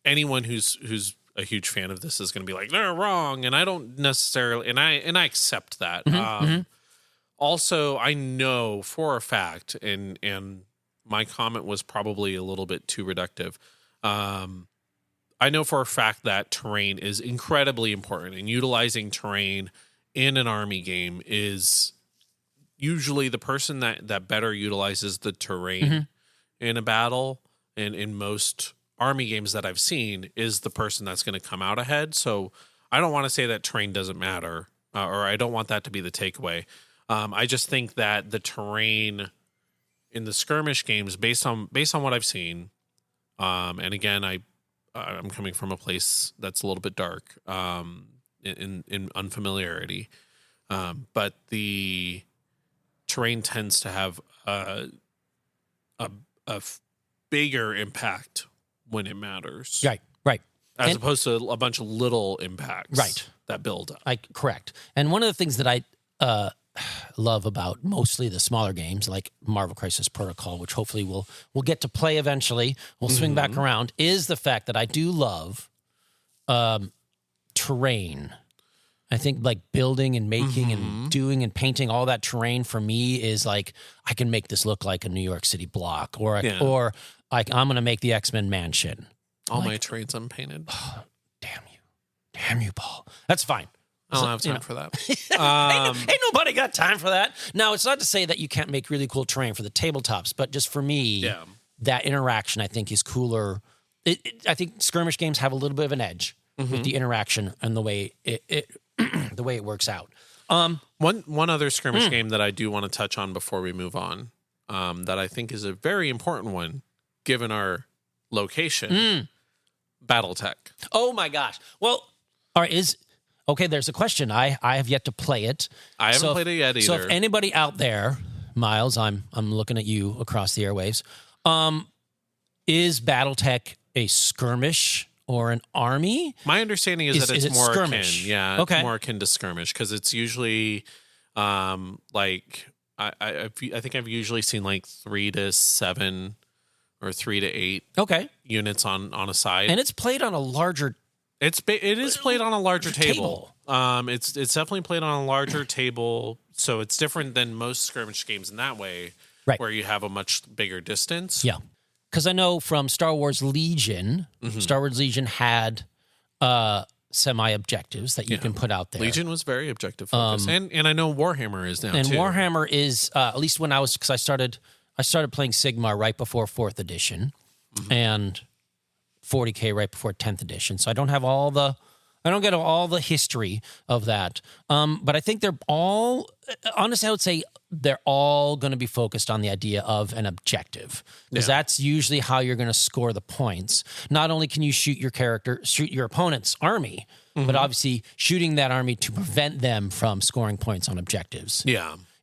anyone who's a huge fan of this is going to be like, they're wrong, and I don't necessarily, and I accept that. Also, I know for a fact, and my comment was probably a little bit too reductive. I know for a fact that terrain is incredibly important, and utilizing terrain in an army game is usually the person that better utilizes the terrain in a battle, and in most army games that I've seen, is the person that's going to come out ahead. So I don't want to say that terrain doesn't matter, or I don't want that to be the takeaway. I just think that the terrain in the skirmish games, based on what I've seen, and again, I'm coming from a place that's a little bit dark, in unfamiliarity, but the terrain tends to have a bigger impact when it matters, right, as opposed to a bunch of little impacts, that build up. Correct. And one of the things that I love about mostly the smaller games like Marvel Crisis Protocol, which hopefully we'll get to play eventually, we'll swing back around, is the fact that I do love terrain. I think like building and making and doing and painting all that terrain for me is like, I can make this look like a New York City block, or I'm going to make the X-Men mansion. All my terrain's unpainted. Oh, damn you, Paul. That's fine. I don't have time for that. Ain't nobody got time for that. Now, it's not to say that you can't make really cool terrain for the tabletops, but just for me, that interaction I think is cooler. I think skirmish games have a little bit of an edge with the interaction and the way the way it works out. One other skirmish game that I do want to touch on before we move on, that I think is a very important one, given our location, BattleTech. Oh my gosh! Well, all right, okay. There's a question. I have yet to play it. I haven't played it yet either. So if anybody out there, Miles, I'm looking at you across the airwaves. Is BattleTech a skirmish or an army? My understanding is that it's more skirmish? akin. Yeah, okay. It's more akin to skirmish because it's usually like I think I've usually seen like 3 to 7 or 3 to 8 units on a side, and it's played on a larger. It is played on a larger table. It's definitely played on a larger table, so it's different than most skirmish games in that way, right? Where you have a much bigger distance. Yeah. Because I know from Star Wars Legion, Star Wars Legion had semi-objectives that you can put out there. Legion was very objective focused, and I know Warhammer is now too. And Warhammer is at least when because I started playing Sigmar right before 4th edition, and 40K right before 10th edition. So I don't get all the history of that. But I think they're all, honestly, I would say they're all going to be focused on the idea of an objective, because that's usually how you're going to score the points. Not only can you shoot your opponent's army, but obviously shooting that army to prevent them from scoring points on objectives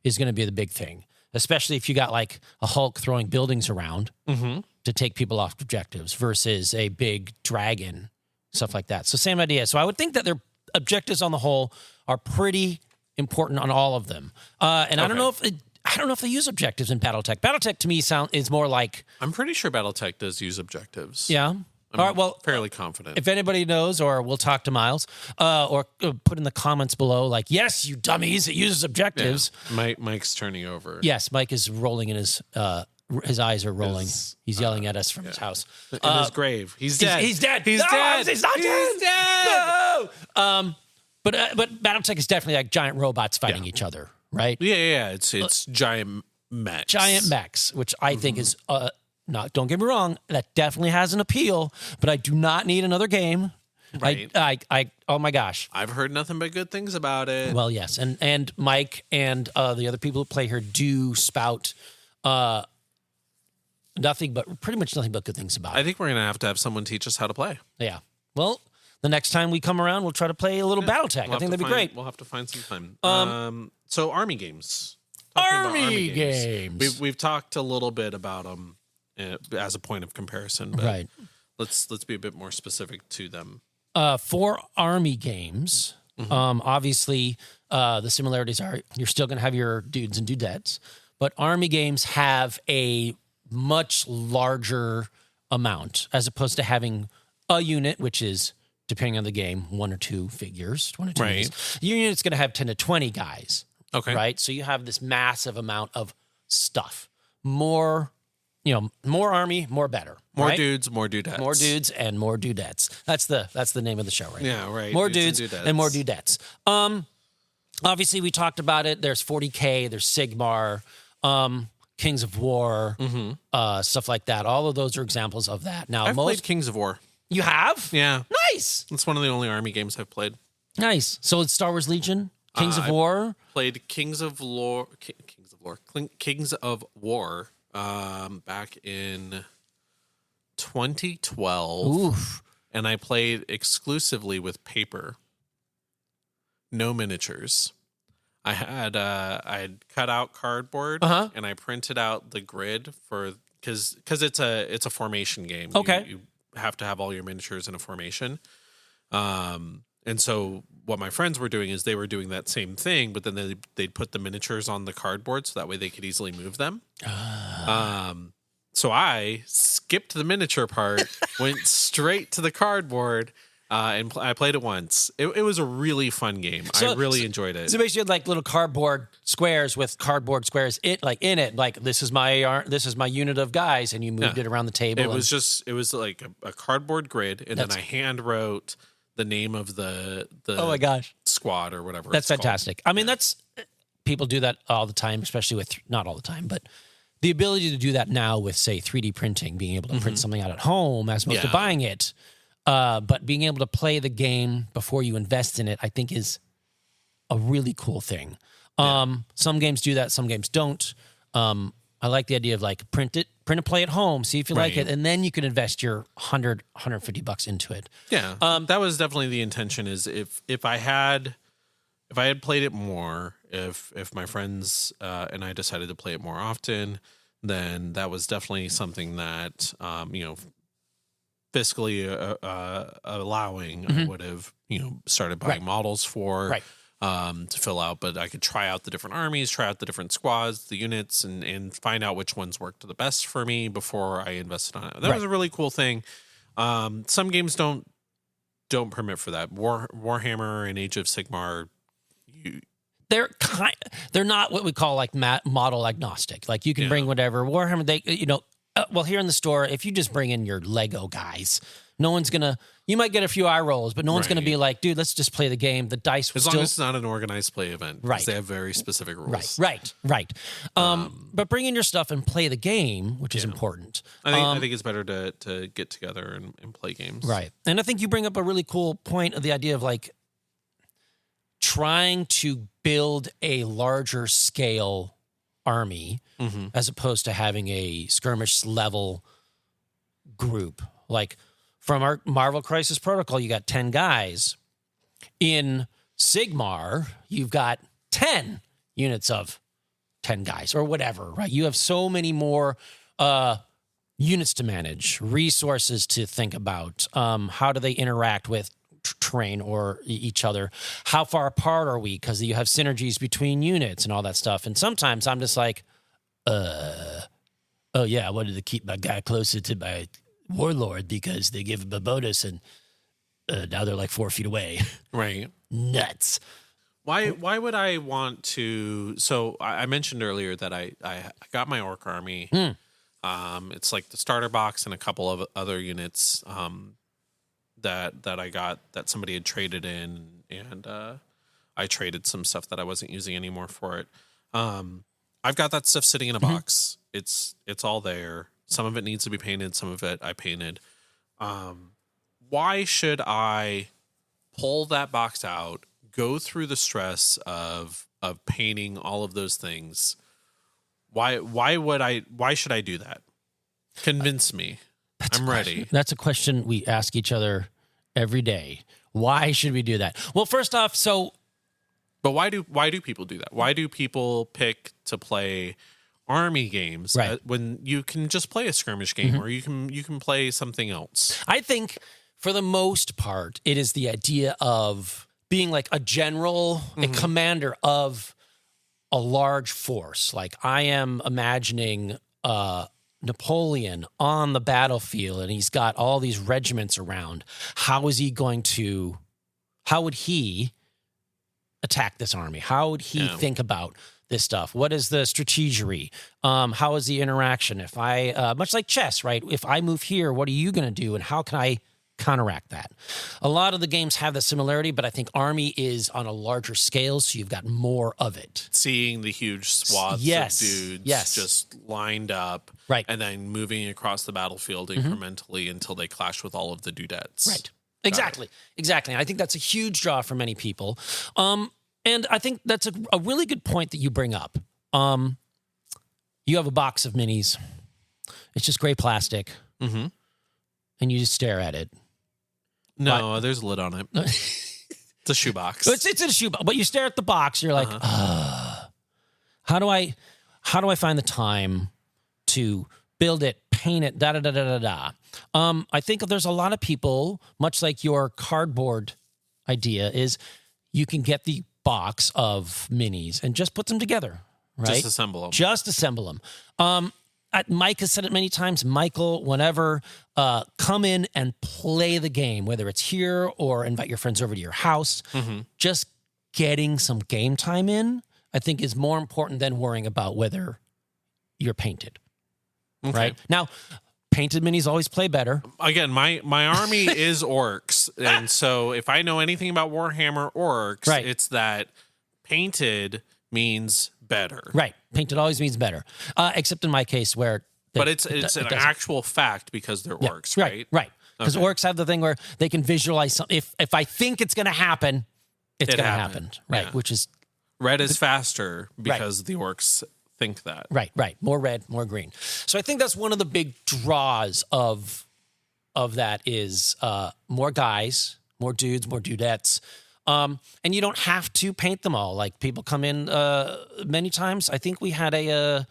is going to be the big thing, especially if you got like a Hulk throwing buildings around to take people off objectives versus a big dragon, stuff like that. So same idea. So I would think that their objectives on the whole are pretty important on all of them. And I don't know if they use objectives in BattleTech. BattleTech to me is more like, I'm pretty sure BattleTech does use objectives. Yeah. I'm all right. Well, fairly confident. If anybody knows, or we'll talk to Miles, or put in the comments below, like, yes, you dummies, it uses objectives. Yeah. Mike's turning over. Yes, Mike is rolling in his eyes are rolling. He's yelling at us from his house. In his grave. He's dead. He's dead. He's no, dead. He's not dead. He's dead. No. But BattleTech is definitely like giant robots fighting each other, right? Yeah. It's giant mechs. Giant mechs, which I think is don't get me wrong, that definitely has an appeal, but I do not need another game. Right. I oh my gosh. I've heard nothing but good things about it. Well, yes. And Mike and the other people who play here do spout pretty much nothing but good things about it. I think we're going to have someone teach us how to play. Yeah. Well, the next time we come around, we'll try to play a little BattleTech. I think that'd be great. We'll have to find some time. So army games. Army games. We've talked a little bit about them as a point of comparison, but right. Let's be a bit more specific to them. For army games, obviously the similarities are you're still going to have your dudes and dudettes, but army games have a much larger amount as opposed to having a unit, which is, depending on the game, 1 or 2 figures, 1 or 2 units. Your unit's going to have 10 to 20 guys. Okay. Right? So you have this massive amount of stuff. More army, more better. More right? dudes, more dudettes. More dudes and more dudettes. That's the name of the show right now. Yeah, right. More dudes and more dudettes. Obviously, we talked about it. There's 40K, there's Sigmar, Kings of War, stuff like that. All of those are examples of that. Now, I've played Kings of War. You have? Yeah. Nice. It's one of the only army games I've played. Nice. So it's Star Wars Legion, Kings of War. Played Kings of War back in 2012. Oof. And I played exclusively with paper. No miniatures. I had cut out cardboard and I printed out the grid because it's a formation game. Okay. You have to have all your miniatures in a formation. And so what my friends were doing is they were doing that same thing, but then they'd put the miniatures on the cardboard so that way they could easily move them. So I skipped the miniature part, went straight to the cardboard, and I played it once. It was a really fun game. I really enjoyed it. So basically, you had like little cardboard squares with cardboard squares in it. Like this is my unit of guys, and you moved it around the table. It was like a cardboard grid, and then I hand wrote the name of the oh my gosh squad or whatever. That's fantastic. I mean, people do that all the time, especially with, not all the time, but the ability to do that now with, say, 3D printing, being able to print something out at home as opposed to buying it, but being able to play the game before you invest in it, I think is a really cool thing. Some games do that, some games don't. I like the idea of like print and play at home, see if you like it, and then you can invest your $150 into it. Yeah, that was definitely the intention. Is if I had played it more, if my friends and I decided to play it more often, then that was definitely something that fiscally allowing, I would have started buying models for. To fill out, but I could try out the different armies, try out the different squads, the units, and find out which ones worked the best for me before I invested on it. That was a really cool thing. Some games don't permit for that. Warhammer and Age of Sigmar, they're not what we call like model agnostic. Like you can bring whatever. Warhammer, well, here in the store, if you just bring in your Lego guys, no one's gonna. You might get a few eye rolls, but no one's going to be like, dude, let's just play the game. The dice as long as it's not an organized play event, right? They have very specific rules, right. But bring in your stuff and play the game, which is important. I think it's better to get together and play games, right? And I think you bring up a really cool point of the idea of like trying to build a larger scale army as opposed to having a skirmish level group, like. From our Marvel Crisis Protocol, you got 10 guys. In Sigmar, you've got 10 units of 10 guys or whatever, right? You have so many more units to manage, resources to think about. How do they interact with terrain or each other? How far apart are we? Because you have synergies between units and all that stuff. And sometimes I'm just like, oh yeah, I wanted to keep my guy closer to my warlord because they give him a bonus and now they're like 4 feet away. Right. Nuts. Why would I want to? So I mentioned earlier that I got my orc army. It's like the starter box and a couple of other units that I got that somebody had traded in, and I traded some stuff that I wasn't using anymore for it. I've got that stuff sitting in a box. It's all there. Some of it needs to be painted. Some of it I painted. Why should I pull that box out, go through the stress of painting all of those things? Why should I do that? Convince me. I'm ready. That's a question we ask each other every day. Why should we do that? Well, first off, but why do people do that? Why do people pick to play army games when you can just play a skirmish game or you can play something else? I think for the most part, it is the idea of being like a general, a commander of a large force. Like I am imagining Napoleon on the battlefield and he's got all these regiments around. How would he attack this army? How would he think about this stuff? What is the strategery? How is the interaction? If I, much like chess, right? If I move here, what are you going to do? And how can I counteract that? A lot of the games have that similarity, but I think Army is on a larger scale, so you've got more of it. Seeing the huge swaths of dudes just lined up, right, and then moving across the battlefield incrementally until they clash with all of the dudettes. Right. Exactly. And I think that's a huge draw for many people. And I think that's a really good point that you bring up. You have a box of minis. It's just gray plastic. And you just stare at it. No, there's a lid on it. It's a shoebox. It's in a shoebox. But you stare at the box. You're like, how do I find the time to build it, paint it, da-da-da-da-da-da. I think there's a lot of people, much like your cardboard idea, is you can get the box of minis and just put them together, right? Just assemble them. Mike has said it many times. Michael, whenever, come in and play the game, whether it's here or invite your friends over to your house. Just getting some game time in, I think, is more important than worrying about whether you're painted. Right? Now, painted minis always play better. Again, my army is orcs, orcs. And so if I know anything about Warhammer orcs, Right. it's that painted means better. Right. Painted always means better. Except in my case where... But it's an doesn't. actual fact because they're orcs, Yeah, right? Right. Because Okay. orcs have the thing where they can visualize something. If I think it's going to happen, it's It going to happened. happen. Right. Yeah. Which is... Red is faster because the orcs think that. Right. More red, more green. So I think that's one of the big draws of that is more guys, more dudes, more dudettes. And you don't have to paint them all. Like people come in many times. I think we had a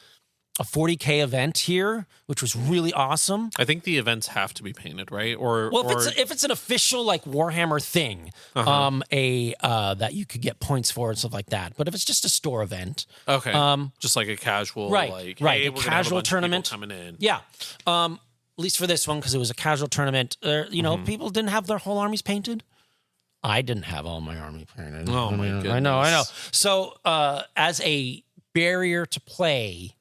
40K event here, which was really awesome. I think the events have to be painted, right? Or If it's an official like Warhammer thing, that you could get points for and stuff like that. But if it's just a store event, okay, just like a casual, right, like right, hey, a we're gonna have casual bunch of people tournament coming in. yeah. At least for this one because it was a casual tournament. People didn't have their whole armies painted. I didn't have all my army painted. Oh my goodness! I know. So as a barrier to play.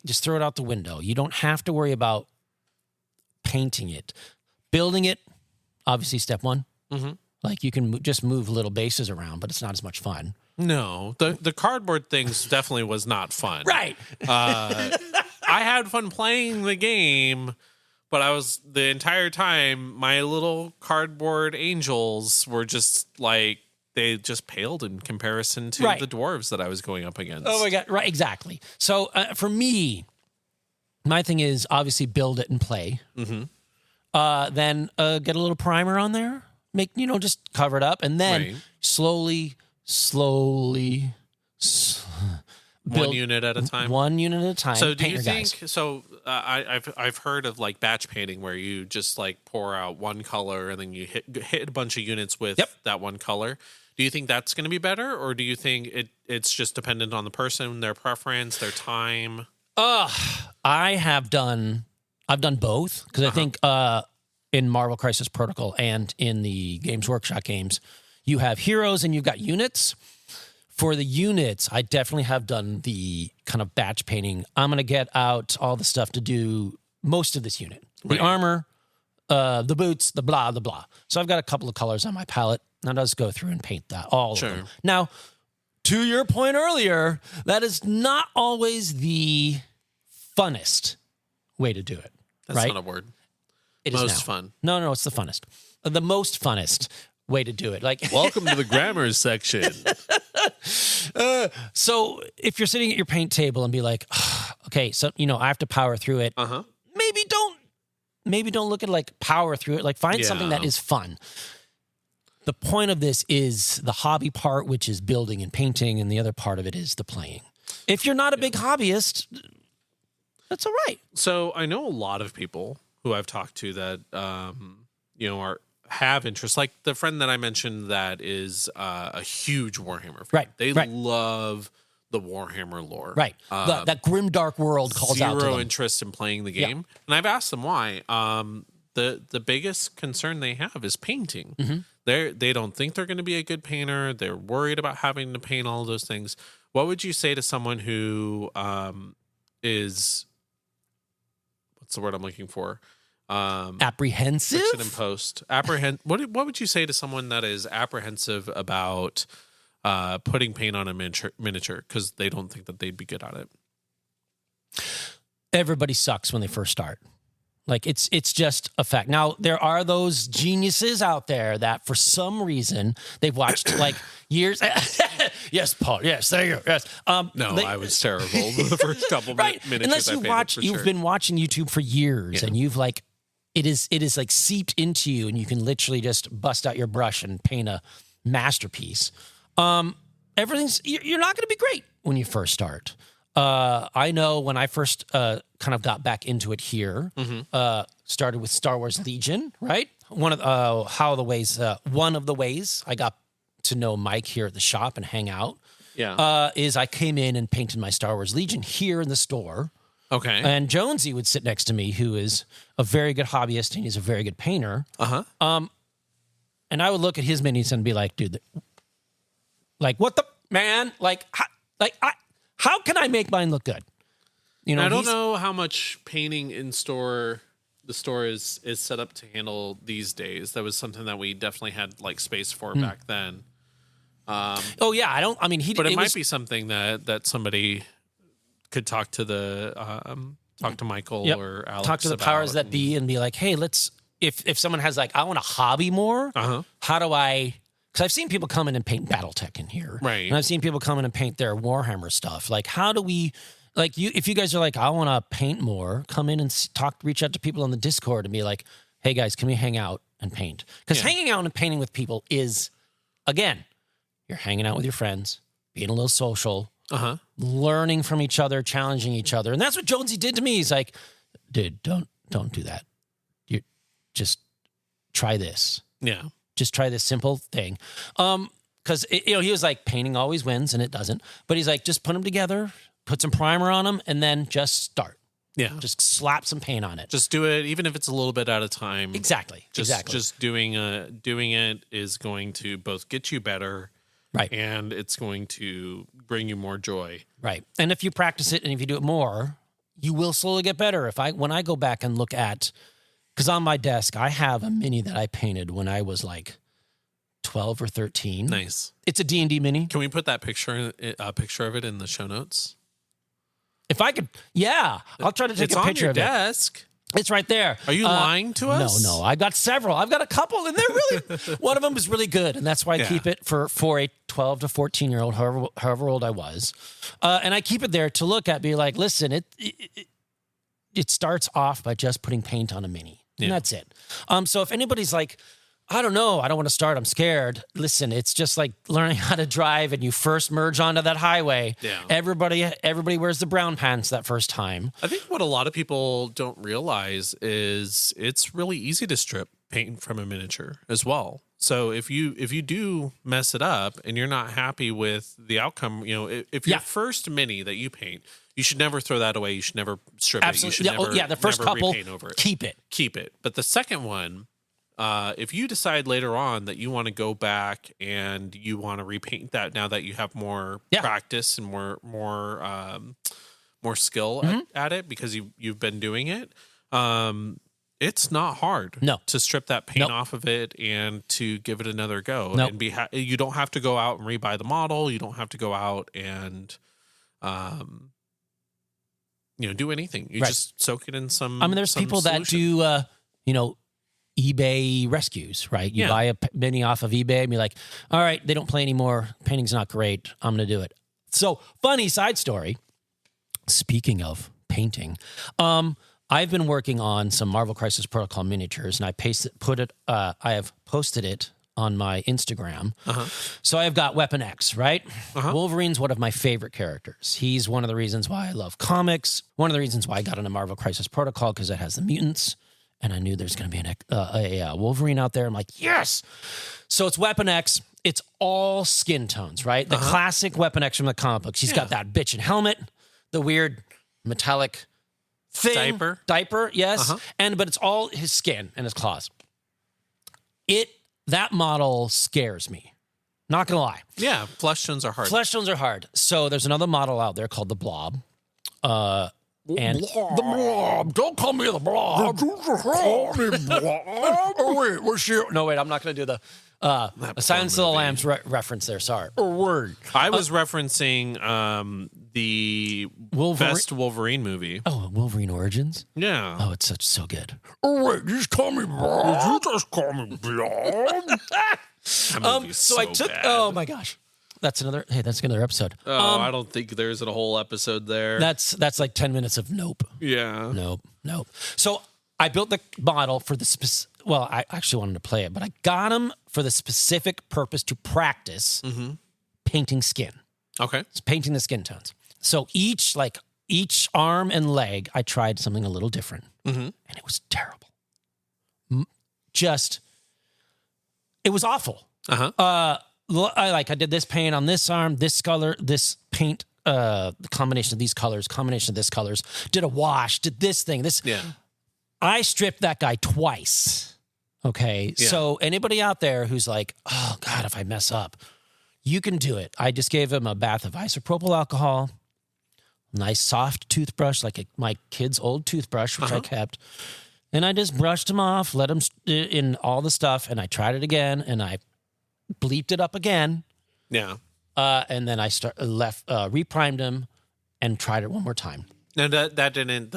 Just throw it out the window. You don't have to worry about painting it. Building it, obviously, step one. Like you can just move little bases around, but it's not as much fun. No, the cardboard things definitely was not fun. Right. I had fun playing the game, but I was the entire time my little cardboard angels were just like they just paled in comparison to Right. the dwarves that I was going up against. Oh my God. Right. Exactly. So for me, my thing is obviously build it and play. Then get a little primer on there. Just cover it up. And then Right. slowly One build unit at a time. one unit at a time. So do paint you your think? guys. So I've heard of like batch painting where you just like pour out one color and then you hit a bunch of units with that one color. Do you think that's going to be better, or do you think it's just dependent on the person, their preference, their time? I've done both because I think in Marvel Crisis Protocol and in the Games Workshop games, you have heroes and you've got units. For the units, I definitely have done the kind of batch painting. I'm going to get out all the stuff to do most of this unit. The Right. armor, the boots, the blah, the blah. So I've got a couple of colors on my palette. And I'll just go through and paint that, all of them. Now, to your point earlier, that is not always the funnest way to do it. That's right? not a word. It is Most now. fun. No, it's the funnest. The most funnest way to do it. Like, Welcome to the grammar section. so if you're sitting at your paint table and be like, okay, so I have to power through it. Maybe don't look at like power through it. Like find something that is fun. The point of this is the hobby part, which is building and painting, and the other part of it is the playing. If you're not a big hobbyist, that's all right. So I know a lot of people who I've talked to that have interest. Like the friend that I mentioned that is a huge Warhammer fan. Right. They right. love the Warhammer lore. Right. That grim dark world calls out to Zero them. interest in playing the game. And I've asked them why. The biggest concern they have is painting. They don't think they're going to be a good painter. They're worried about having to paint all of those things. What would you say to someone who is, what's the word I'm looking for? Apprehensive? Fix it in post. What would you say to someone that is apprehensive about putting paint on a miniature because they don't think that they'd be good at it? Everybody sucks when they first start. Like it's just a fact. Now there are those geniuses out there that for some reason they've watched like years. Yes, Paul. Yes, there you go. Yes. I was terrible the first couple minutes. Unless you watch, you've been watching YouTube for years, and you've like, it is like seeped into you, and you can literally just bust out your brush and paint a masterpiece. Everything's you're not going to be great when you first start. I know when I first kind of got back into it here, started with Star Wars Legion, right? One of the ways I got to know Mike here at the shop and hang out is I came in and painted my Star Wars Legion here in the store. Okay. And Jonesy would sit next to me, who is a very good hobbyist and he's a very good painter. And I would look at his minis and be like, dude, like, what the man? How can I make mine look good? I don't know how much painting in store the store is set up to handle these days. That was something that we definitely had like space for back then. Oh yeah, I mean, but it might be something that somebody could talk to talk to Michael or Alex. Talk to the powers that be and be like, hey, let's. If someone has like, I want to hobby more. How do I? Because I've seen people come in and paint BattleTech in here, right? And I've seen people come in and paint their Warhammer stuff. Like, how do we? Like, if you guys are like, I want to paint more, come in and reach out to people on the Discord and be like, hey guys, can we hang out and paint? Because hanging out and painting with people is, again, you're hanging out with your friends, being a little social, learning from each other, challenging each other. And that's what Jonesy did to me. He's like, dude, don't do that. You just try this. Yeah. Just try this simple thing. Because, he was like, painting always wins, and it doesn't. But he's like, just put them together, put some primer on them, and then just start. Yeah. Just slap some paint on it. Just do it, even if it's a little bit at a time. Exactly. Just doing it is going to both get you better, right, and it's going to bring you more joy. Right. And if you practice it and if you do it more, you will slowly get better. When I go back and look at, because on my desk, I have a mini that I painted when I was like 12 or 13. Nice. It's a D&D mini. Can we put that picture of it in the show notes? If I could, yeah. I'll try to take a picture of it. It's on your desk. It's right there. Are you lying to us? No. I got several. I've got a couple, and they're really, one of them is really good, and that's why I keep it for a 12 to 14-year-old, however old I was. And I keep it there to look at, be like, listen, it starts off by just putting paint on a mini. And that's it. So if anybody's like, I don't know, I don't want to start, I'm scared. Listen, it's just like learning how to drive and you first merge onto that highway. Yeah. Everybody wears the brown pants that first time. I think what a lot of people don't realize is it's really easy to strip paint from a miniature as well. So if you do mess it up and you're not happy with the outcome, if your first mini that you paint, you should never throw that away. You should never strip it. You should never, the first couple, repaint over it. Keep it. But the second one, if you decide later on that you want to go back and you want to repaint that now that you have more practice and more skill at it because you've been doing it, it's not hard to strip that paint off of it and to give it another go. And you don't have to go out and rebuy the model. You don't have to go out and do anything. You just soak it in some. I mean, there's people solution. that do eBay rescues, right? You buy a mini off of eBay and be like, all right, they don't play anymore. Painting's not great. I'm going to do it. So, funny side story. Speaking of painting, I've been working on some Marvel Crisis Protocol miniatures, and I have posted it on my Instagram. So I've got Weapon X, right? Wolverine's one of my favorite characters. He's one of the reasons why I love comics. One of the reasons why I got into Marvel Crisis Protocol, because it has the mutants. And I knew there's going to be a Wolverine out there. I'm like, yes. So it's Weapon X. It's all skin tones, right? The classic Weapon X from the comic books. He's got that bitchin' helmet, the weird metallic thing. Diaper, yes. But it's all his skin and his claws. That model scares me. Not going to lie. Yeah, flesh tones are hard. So there's another model out there called the Blob. And the Blob. Don't call me the Blob. Call me Blob. Oh, wait, what's your... No, wait, I'm not going to do the Silence of the Lambs reference there. Sorry. Word. I was referencing the best Wolverine movie. Oh, Wolverine Origins? Yeah. Oh, it's so good. Oh, wait, just call me Blob. You just call me Blob. So I took... Bad. Oh, my gosh. That's another episode. Oh, I don't think there's a whole episode there. That's like 10 minutes of nope. Yeah. Nope. So I built the model for the I actually wanted to play it, but I got him for the specific purpose to practice painting skin. Okay. It's painting the skin tones. So each arm and leg, I tried something a little different. And it was terrible. It was awful. I did this paint on this arm, this color, this paint, the combination of these colors, combination of this colors, did a wash, did this thing, this. Yeah. I stripped that guy twice. Okay. Yeah. So anybody out there who's like, oh God, if I mess up, you can do it. I just gave him a bath of isopropyl alcohol, nice soft toothbrush, like my kid's old toothbrush, which I kept. And I just brushed them off, let them in all the stuff, and I tried it again, and I bleeped it up again. Yeah. And then I reprimed them and tried it one more time. No, that didn't.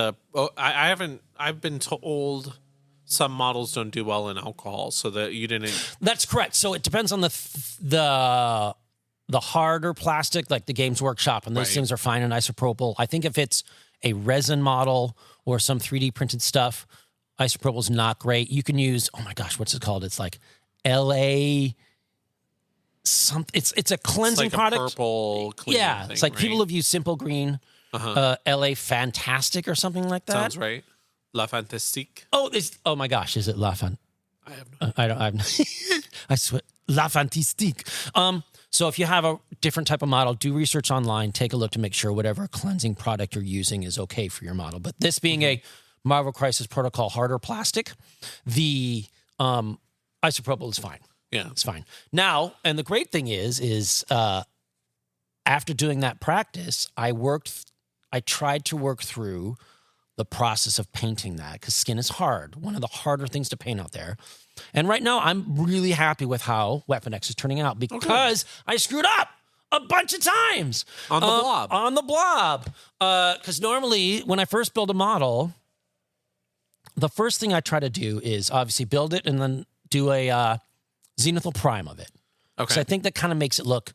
I haven't. I've been told some models don't do well in alcohol, so that you didn't. That's correct. So it depends on the harder plastic, like the Games Workshop, and those things are fine in isopropyl. I think if it's a resin model or some 3D printed stuff, isopropyl is not great. You can use, oh my gosh, what's it called? It's like LA something. It's a cleansing it's like product. A purple cleaning thing, it's like right? people have used Simple Green, LA Fantastic or something like that. Sounds right. La Fantastique. Oh my gosh, is it La Fan? I have no. I swear, La Fantastique. So if you have a different type of model, do research online, take a look to make sure whatever cleansing product you're using is okay for your model. But this being a Marvel Crisis Protocol harder plastic, the isopropyl is fine. Yeah. It's fine. Now, and the great thing is after doing that practice, I tried to work through the process of painting that because skin is hard. One of the harder things to paint out there. And right now, I'm really happy with how Weapon X is turning out because I screwed up a bunch of times. On the blob. On the blob. Because normally, when I first build a model, the first thing I try to do is obviously build it and then do a zenithal prime of it. Okay. So I think that kind of makes it look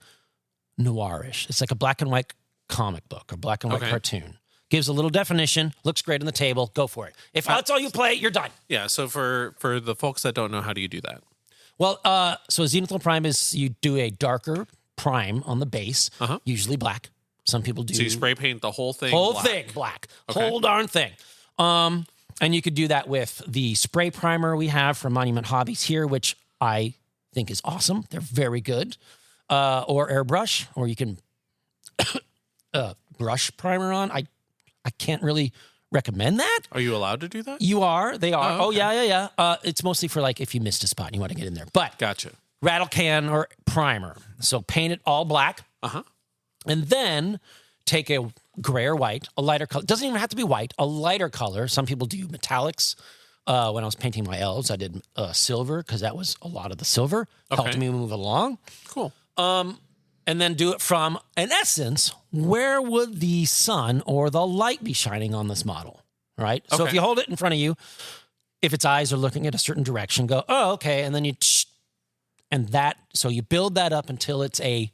noirish. It's like a black and white comic book or black and white cartoon. Gives a little definition, looks great on the table, go for it. If that's all you play, you're done. Yeah, so for the folks that don't know, how do you do that? Well, so zenithal prime is you do a darker prime on the base, usually black. Some people do. So you spray paint the whole thing black. Okay. Whole darn thing. And you could do that with the spray primer we have from Monument Hobbies here, which I think is awesome. They're very good. Or airbrush, or you can brush primer on. I can't really recommend that. Are you allowed to do that? You are. They are. Oh, okay. Yeah. It's mostly for like if you missed a spot and you want to get in there. But Gotcha. rattle can or primer. So paint it all black. And then take a gray or white, a lighter color. It doesn't even have to be white, a lighter color. Some people do metallics. When I was painting my elves, I did silver because that was a lot of the silver. Helped me move along. Cool. And then do it from, in essence, where would the sun or the light be shining on this model, right? So if you hold it in front of you, if its eyes are looking at a certain direction, go, oh, okay, and then you, and that, so you build that up until it's a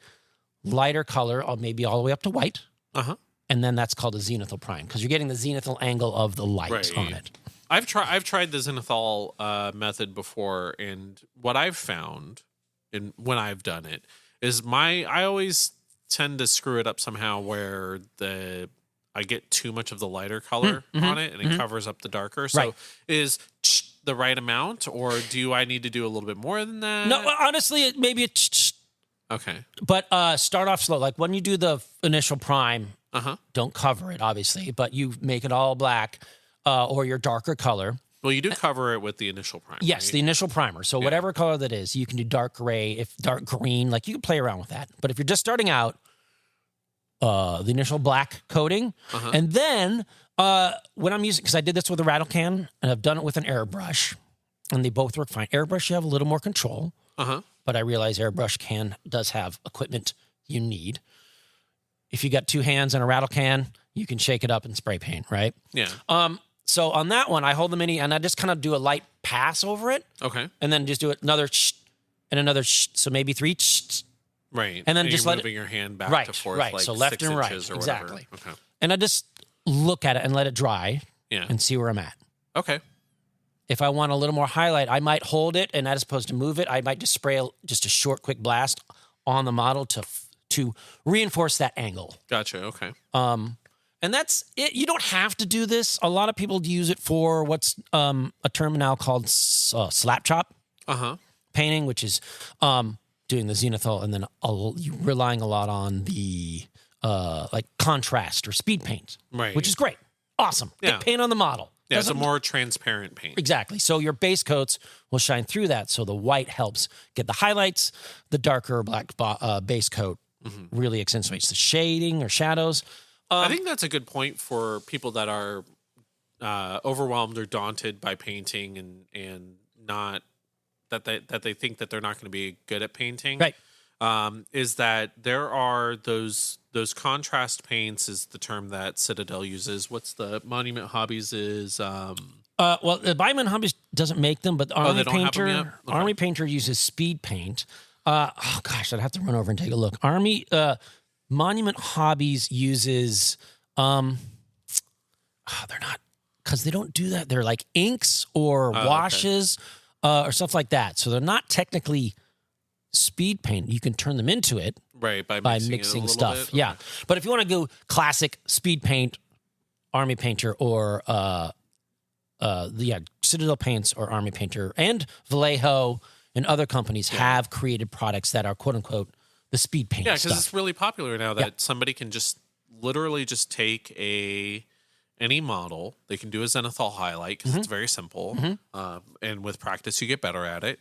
lighter color, or maybe all the way up to white, and then that's called a zenithal prime, because you're getting the zenithal angle of the light on it. I've tried the zenithal method before, and what I've found, when I've done it, is I always tend to screw it up somehow where I get too much of the lighter color on it and it covers up the darker. So is the right amount, or do I need to do a little bit more than that? No, honestly, maybe it's okay. But start off slow. Like when you do the initial prime, don't cover it, obviously, but you make it all black or your darker color. Well, you do cover it with the initial primer. Yes, right? the initial primer. So whatever color that is, you can do dark gray, if dark green, like you can play around with that. But if you're just starting out, the initial black coating, and then when I'm using, because I did this with a rattle can, and I've done it with an airbrush, and they both work fine. Airbrush, you have a little more control, but I realize airbrush does have equipment you need. If you got two hands and a rattle can, you can shake it up and spray paint, right? Yeah. So on that one, I hold the mini and I just kind of do a light pass over it. Okay. And then just do another and another so maybe 3 Right. And then just you're let moving your hand back to forth like so left 6 and right. inches or Exactly. whatever. Okay. And I just look at it and let it dry and see where I'm at. Okay. If I want a little more highlight, I might hold it, and as opposed to move it, I might just spray just a short, quick blast on the model to reinforce that angle. Gotcha. Okay. And that's it. You don't have to do this. A lot of people use it for what's a term now called slap chop painting, which is doing the zenithal and then relying a lot on the like contrast or speed paint, right? Which is great, awesome. Yeah. Get paint on the model. Yeah, it's a more transparent paint. Exactly. So your base coats will shine through that. So the white helps get the highlights. The darker black base coat really accentuates the shading or shadows. I think that's a good point for people that are overwhelmed or daunted by painting and not that they think that they're not going to be good at painting. Right. Is that there are those contrast paints is the term that Citadel uses. What's the Monument Hobbies is? Well, the Monument Hobbies doesn't make them, but they don't have them yet? Okay. Army Painter uses speed paint. Oh gosh, I'd have to run over and take a look. Monument Hobbies uses they're not, because they don't do that. They're like inks or washes or stuff like that. So they're not technically speed paint. You can turn them into it Right, by mixing it a stuff. bit. Yeah. Okay. But if you want to go classic speed paint, Army Painter or Citadel Paints or Army Painter and Vallejo and other companies have created products that are quote unquote the speed paint Yeah, because stuff. it's really popular now that somebody can just literally just take any model. They can do a zenithal highlight because it's very simple, and with practice you get better at it.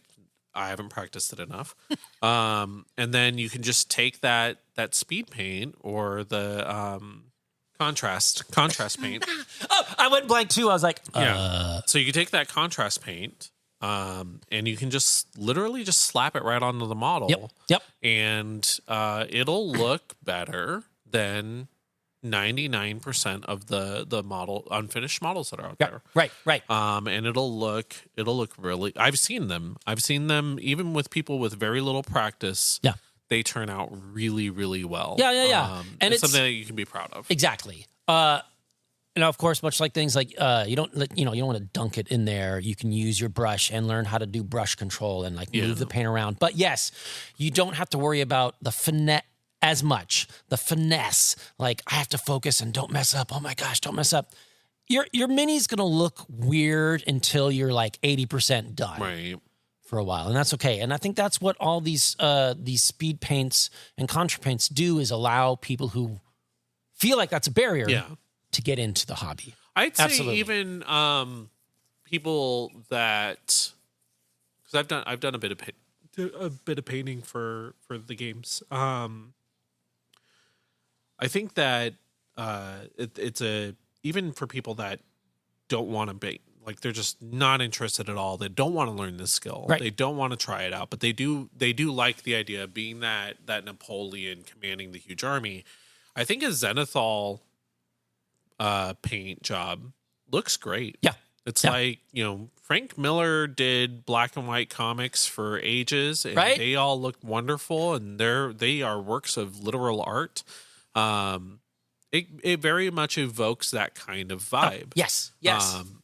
I haven't practiced it enough, and then you can just take that speed paint or the contrast paint. Oh, I went blank too. I was like, So you can take that contrast paint, and you can just literally just slap it right onto the model. Yep. And it'll look better than 99% of the model unfinished models that are out there. Right. And it'll look really. I've seen them even with people with very little practice. Yeah. They turn out really, really well. Yeah. And it's something that you can be proud of. Exactly. Of course, much like things like you don't want to dunk it in there. You can use your brush and learn how to do brush control and move the paint around. But yes, you don't have to worry about the finesse as much. The finesse, like I have to focus and don't mess up. Oh my gosh, don't mess up. Your mini's gonna look weird until you're like 80% done. Right. For a while, and that's okay. And I think that's what all these speed paints and contra paints do is allow people who feel like that's a barrier to get into the hobby. I'd say Absolutely. even people that because I've done a bit of painting for the games. I think that it's even for people that don't want to paint. Like they're just not interested at all. They don't want to learn this skill. Right. They don't want to try it out, but they do like the idea of being that Napoleon commanding the huge army. I think a zenithal paint job looks great. Yeah. It's like, Frank Miller did black and white comics for ages and they all look wonderful and they are works of literal art. It very much evokes that kind of vibe. Yes.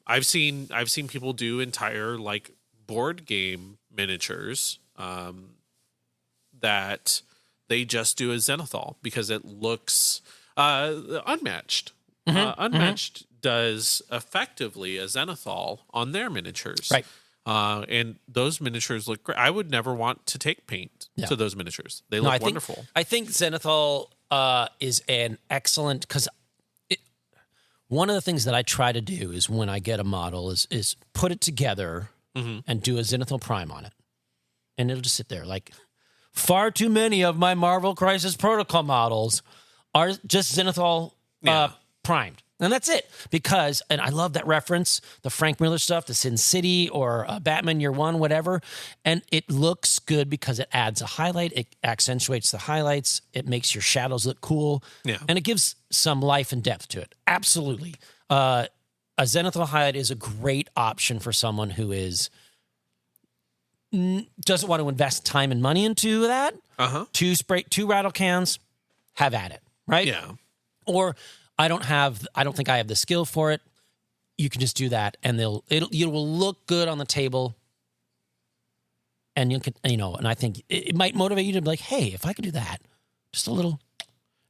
I've seen people do entire like board game miniatures that they just do a zenithal because it looks unmatched. Unmatched does effectively a zenithal on their miniatures. Right. And those miniatures look great. I would never want to take paint to those miniatures. They look wonderful. I think zenithal is an excellent, because one of the things that I try to do is when I get a model is put it together and do a zenithal prime on it. And it'll just sit there. Like far too many of my Marvel Crisis Protocol models are just zenithal primed. And that's it. Because, and I love that reference, the Frank Miller stuff, the Sin City or Batman Year One, whatever. And it looks good because it adds a highlight. It accentuates the highlights. It makes your shadows look cool. Yeah. And it gives some life and depth to it. Absolutely. A zenithal highlight is a great option for someone who doesn't want to invest time and money into that. Two rattle cans, have at it. Right? Yeah. Or I don't think I have the skill for it. You can just do that, and it will look good on the table. And and I think it might motivate you to be like, hey, if I could do that, just a little.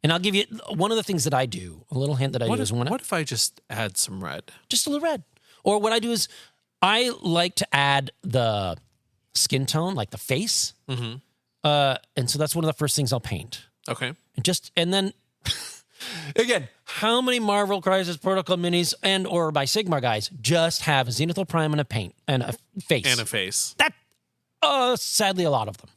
And I'll give you one of the things that I do. A little hint that I do is what if I just add some red? Just a little red. Or what I do is I like to add the skin tone, like the face. And so that's one of the first things I'll paint. Okay. And then. Again, how many Marvel Crisis Protocol minis or by Sigmar guys just have a zenithal prime and a paint and a face? And a face. That, sadly, a lot of them.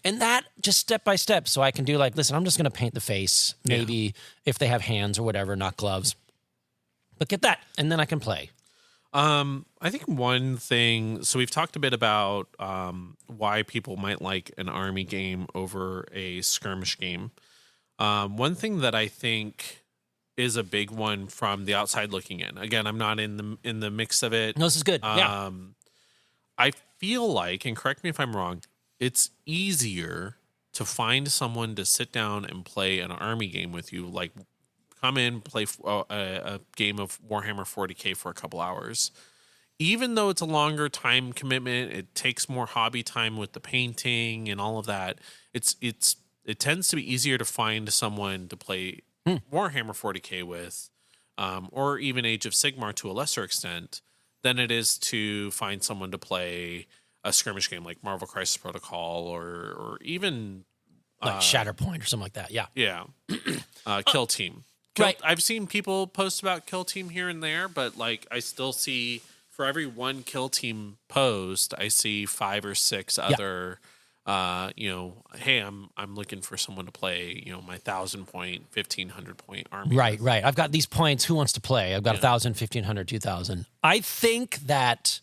And that just step by step. So I can do listen, I'm just going to paint the face. Maybe if they have hands or whatever, not gloves. but get that, and then I can play. I think one thing, so we've talked a bit about why people might like an army game over a skirmish game. One thing that I think is a big one from the outside looking in. Again, I'm not in the mix of it. No, this is good. Yeah. I feel like, and correct me if I'm wrong, it's easier to find someone to sit down and play an army game with you, like come in, play a game of Warhammer 40K for a couple hours. Even though it's a longer time commitment, it takes more hobby time with the painting and all of that. It tends to be easier to find someone to play Warhammer 40K with, or even Age of Sigmar to a lesser extent, than it is to find someone to play a skirmish game like Marvel Crisis Protocol or even Like Shatterpoint or something like that. Yeah. Yeah. Kill Team. Right. I've seen people post about Kill Team here and there, but like I still see for every one Kill Team post, I see 5 or 6 other hey, I'm looking for someone to play, my 1,000 point, 1,500 point army. Right. I've got these points. Who wants to play? I've got 1,000, 1,500, 2,000. I think that,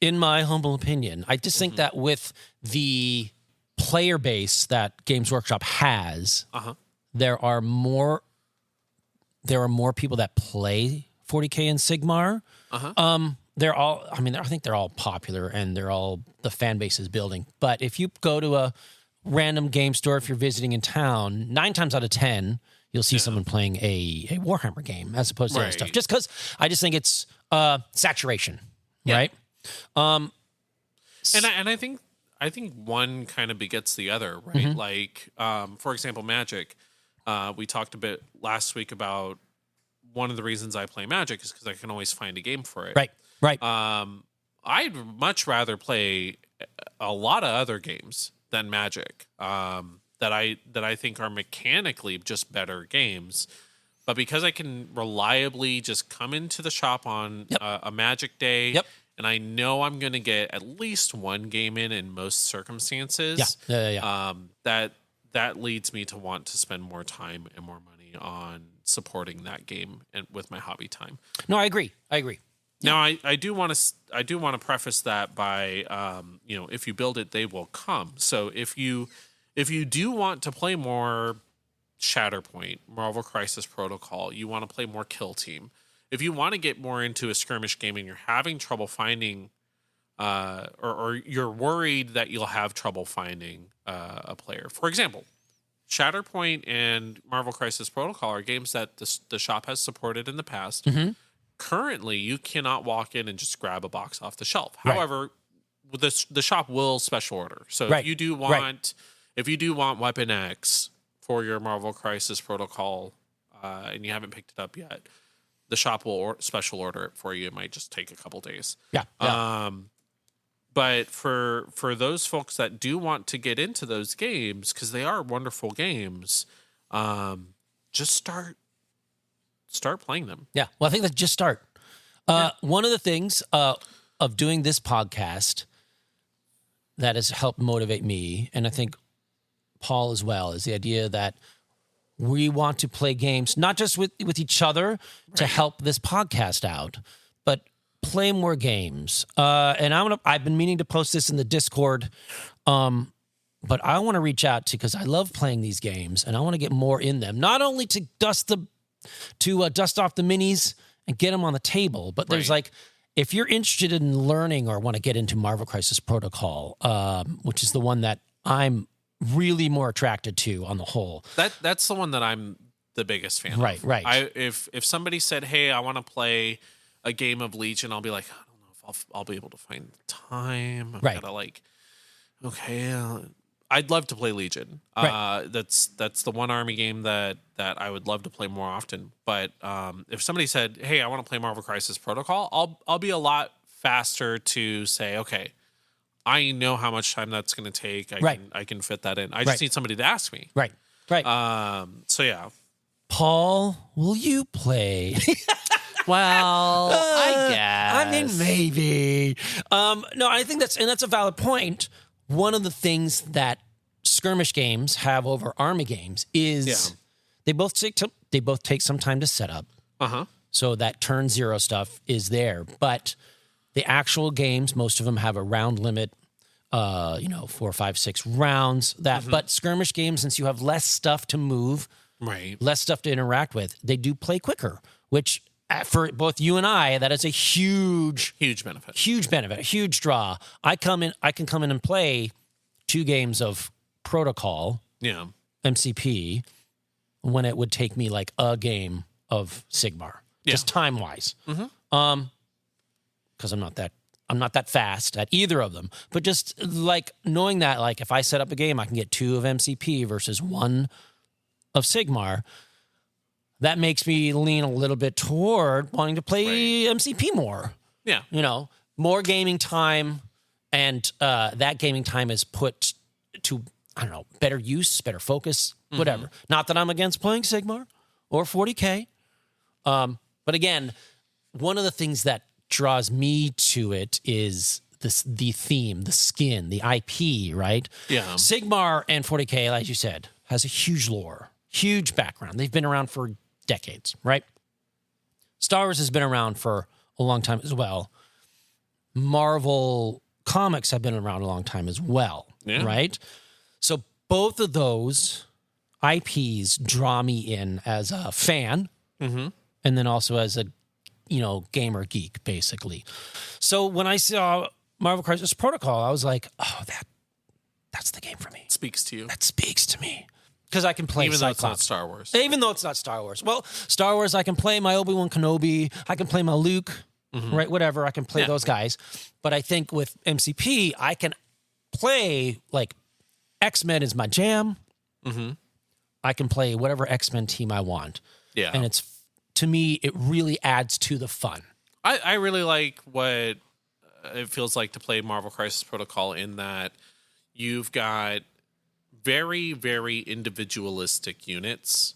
in my humble opinion, I just think that with the player base that Games Workshop has, there are more people that play 40K and Sigmar. They're all, I think they're all popular and the fan base is building. But if you go to a random game store, if you're visiting in town, 9 times out of 10, you'll see someone playing a Warhammer game as opposed to other stuff. Just because I just think it's saturation, right? And I think one kind of begets the other, right? Like, for example, Magic. We talked a bit last week about one of the reasons I play Magic is because I can always find a game for it. Right. I'd much rather play a lot of other games than Magic that I think are mechanically just better games. But because I can reliably just come into the shop on a Magic day, and I know I'm going to get at least one game in most circumstances, that leads me to want to spend more time and more money on supporting that game and with my hobby time. No, I agree. Now, I do want to preface that by if you build it, they will come. So if you do want to play more Shatterpoint, Marvel Crisis Protocol, you want to play more Kill Team. If you want to get more into a skirmish game and you're having trouble finding, or you're worried that you'll have trouble finding a player, for example, Shatterpoint and Marvel Crisis Protocol are games that the shop has supported in the past. Currently, you cannot walk in and just grab a box off the shelf. However, the shop will special order. So if you do want Weapon X for your Marvel Crisis Protocol, and you haven't picked it up yet, the shop will special order it for you. It might just take a couple days. But for those folks that do want to get into those games, because they are wonderful games, just start playing them. Yeah. Well, I think that's just start. One of the things of doing this podcast that has helped motivate me, and I think Paul as well, is the idea that we want to play games, not just with each other to help this podcast out, but play more games. And I've been meaning to post this in the Discord, but I want to reach out to, because I love playing these games and I want to get more in them. Not only to dust off the minis and get them on the table, but there's if you're interested in learning or want to get into Marvel Crisis Protocol, which is the one that I'm really more attracted to on the whole. That's the one that I'm the biggest fan of. Right. If somebody said, hey, I want to play a game of Legion, I'll be like, I don't know if I'll be able to find the time. I've gotta I'd love to play Legion. That's the one army game that I would love to play more often. But if somebody said, hey, I want to play Marvel Crisis Protocol, I'll be a lot faster to say, okay, I know how much time that's going to take. I can fit that in. I just need somebody to ask me. Right. So yeah. Paul, will you play? Well, I guess. I mean, maybe. No, I think that's a valid point. One of the things that skirmish games have over army games is they both take some time to set up. So that turn 0 stuff is there. But the actual games, most of them have a round limit, 4, 5, 6 rounds. But skirmish games, since you have less stuff to move, right, less stuff to interact with, they do play quicker, which for both you and I, that is a huge benefit, a huge draw. I can come in and play 2 games of Protocol, MCP, when it would take me like a game of Sigmar, just time wise. Because I'm not that fast at either of them. But just like knowing that, like if I set up a game, I can get 2 of MCP versus 1 of Sigmar. That makes me lean a little bit toward wanting to play MCP more. Yeah. More gaming time, and that gaming time is put to, I don't know, better use, better focus, whatever. Not that I'm against playing Sigmar or 40K. But again, one of the things that draws me to it is the theme, the skin, the IP, right? Yeah. Sigmar and 40K, as you said, has a huge lore, huge background. They've been around for decades, right? Star Wars has been around for a long time as well. Marvel comics have been around a long time as well, right? So both of those IPs draw me in as a fan, and then also as a gamer geek, basically. So when I saw Marvel Crisis Protocol, I was like, oh, that's the game for me. Speaks to you. That speaks to me. Because I can play even Cyclops. though it's not Star Wars. Even though it's not Star Wars. Well, Star Wars, I can play my Obi-Wan Kenobi. I can play my Luke, right? Whatever. I can play those guys. But I think with MCP, I can play, like, X-Men is my jam. I can play whatever X-Men team I want. Yeah. And to me, it really adds to the fun. I really like what it feels like to play Marvel Crisis Protocol in that you've got very, very individualistic units.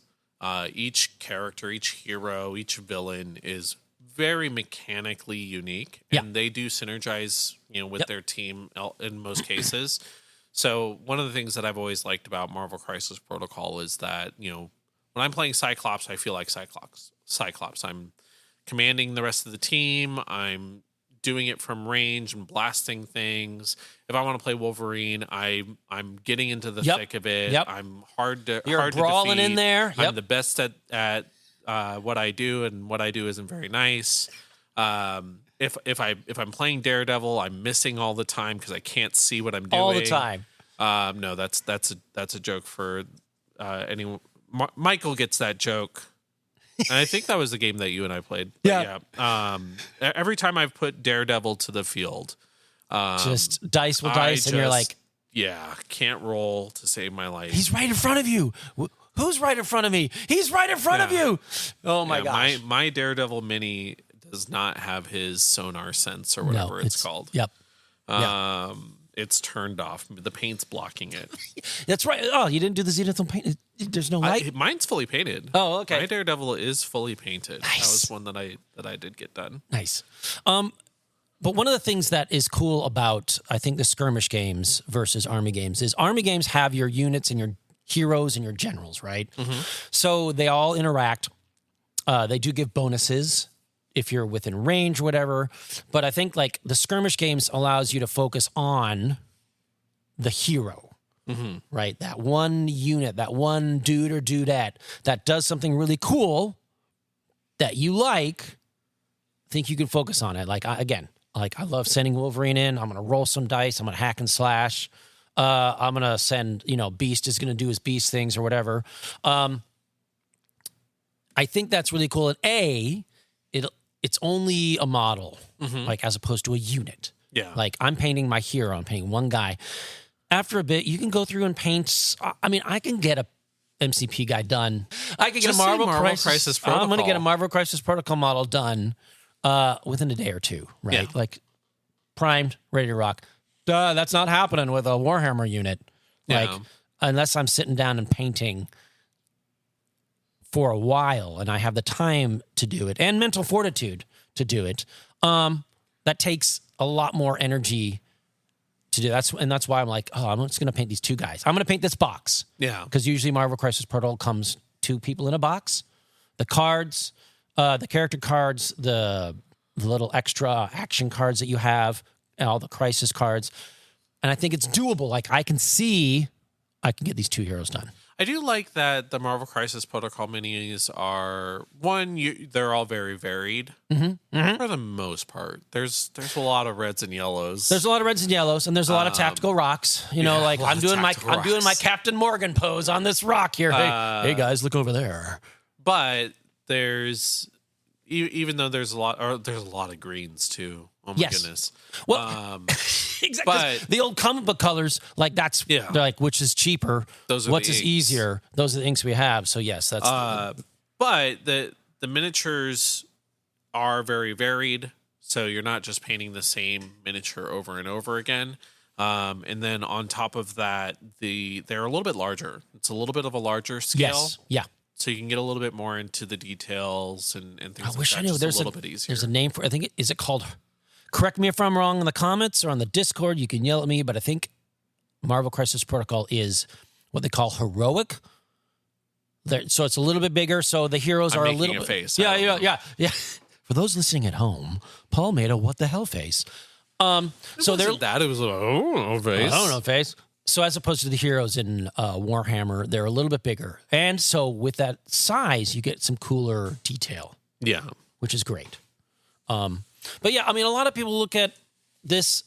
Each character, each hero, each villain is very mechanically unique, and they do synergize, with their team in most cases. So one of the things that I've always liked about Marvel Crisis Protocol is that, when I'm playing Cyclops, I feel like Cyclops. I'm commanding the rest of the team. I'm doing it from range and blasting things. If I want to play Wolverine, I'm getting into the thick of it. I'm hard to brawling defeat. in there. I'm the best at what I do, and what I do isn't very nice. If I'm playing Daredevil, I'm missing all the time because I can't see what I'm doing all the time. No, that's a joke for anyone. Michael gets that joke. And I think that was the game that you and I played. But every time I've put Daredevil to the field, just dice with dice, and you're like, can't roll to save my life. He's right in front of you. Who's right in front of me? He's right in front of you. Oh my gosh. My Daredevil mini does not have his sonar sense or whatever it's called. Yep. It's turned off. The paint's blocking it. That's right. Oh, you didn't do the zenithal paint? There's no light? Mine's fully painted. Oh, okay. My Daredevil is fully painted. Nice. That was one that I did get done. Nice. But one of the things that is cool about, I think, the skirmish games versus army games is army games have your units and your heroes and your generals, right? So they all interact. They do give bonuses if you're within range or whatever. But I think like the skirmish games allows you to focus on the hero, right? That one unit, that one dude or dudette that does something really cool that you like. I think you can focus on it. Like, I love sending Wolverine in. I'm going to roll some dice. I'm going to hack and slash. I'm going to send, Beast is going to do his Beast things or whatever. I think that's really cool. And it's only a model, like as opposed to a unit. Yeah. Like I'm painting my hero. I'm painting one guy. After a bit, you can go through and paint. I mean, I can get a MCP guy done. I can get a Marvel Crisis Protocol. I'm going to get a Marvel Crisis Protocol model done within a day or two, right? Yeah. Like primed, ready to rock. That's not happening with a Warhammer unit. Like unless I'm sitting down and painting for a while and I have the time to do it and mental fortitude to do it, that takes a lot more energy to do. That's why I'm like, I'm just going to paint these 2 guys. I'm going to paint this box. Yeah. Because usually Marvel Crisis Protocol comes 2 people in a box. The cards, the character cards, the little extra action cards that you have, and all the crisis cards. And I think it's doable. Like, I can see I can get these 2 heroes done. I do like that the Marvel Crisis Protocol minis are, they're all very varied for the most part. There's a lot of reds and yellows. There's a lot of reds and yellows, and there's a lot of tactical rocks. You know, like I'm doing my Captain Morgan pose on this rock here. Hey guys, look over there. But there's, even though there's a lot of greens too. Oh my goodness. Well, exactly. But the old comic book colors, like they're like, which is cheaper? What's is easier? Those are the inks we have. So yes, that's. But the miniatures are very varied, so you're not just painting the same miniature over and over again. And then on top of that, they're a little bit larger. It's a little bit of a larger scale. Yes. Yeah. So you can get a little bit more into the details and things like that. I wish I knew. There's a little bit easier. There's a name for. I think is it called. Correct me if I'm wrong in the comments or on the Discord. You can yell at me, but I think Marvel Crisis Protocol is what they call heroic. So it's a little bit bigger. So the heroes are a little bit. Face. Yeah. For those listening at home, Paul made a what the hell face. So they're that. It was a face. I don't know face. So as opposed to the heroes in Warhammer, they're a little bit bigger, and so with that size, you get some cooler detail. Yeah, which is great. But yeah, I mean, a lot of people look at this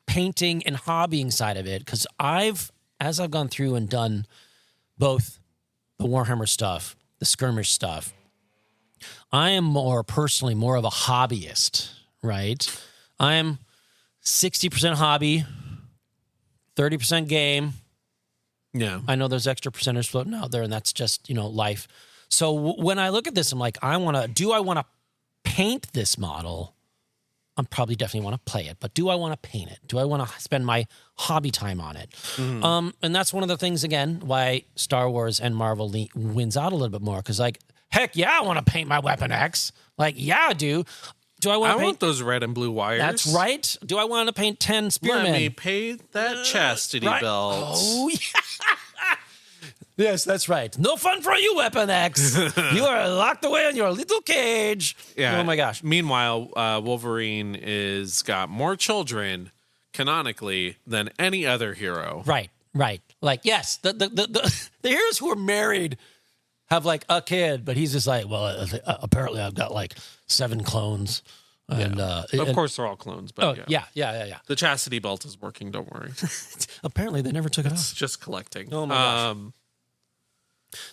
painting and hobbying side of it because as I've gone through and done both the Warhammer stuff, the skirmish stuff, I am personally more of a hobbyist, right? I am 60% hobby, 30% game. Yeah. I know there's extra percentage floating out there, and that's just, life. So when I look at this, I'm like, do I want to paint this model? I'm probably definitely want to play it, but do I want to paint it? Do I want to spend my hobby time on it? Mm-hmm. And that's one of the things, again, why Star Wars and Marvel wins out a little bit more. Because, like, heck yeah, I want to paint my Weapon X. Like, yeah, I do. Do I want to paint? I want those red and blue wires. That's right. Do I want to paint 10 spearmen? Let me pay that chastity belt. Oh, yeah. Yes, that's right. No fun for you, Weapon X. You are locked away in your little cage. Yeah. Oh my gosh. Meanwhile, Wolverine is got more children canonically than any other hero. Right. Like, yes, the heroes who are married have like a kid, but he's just like, well, apparently I've got like 7 clones. And of course they're all clones, but yeah. The chastity belt is working, don't worry. Apparently they never took it off. It's just collecting. Oh my gosh.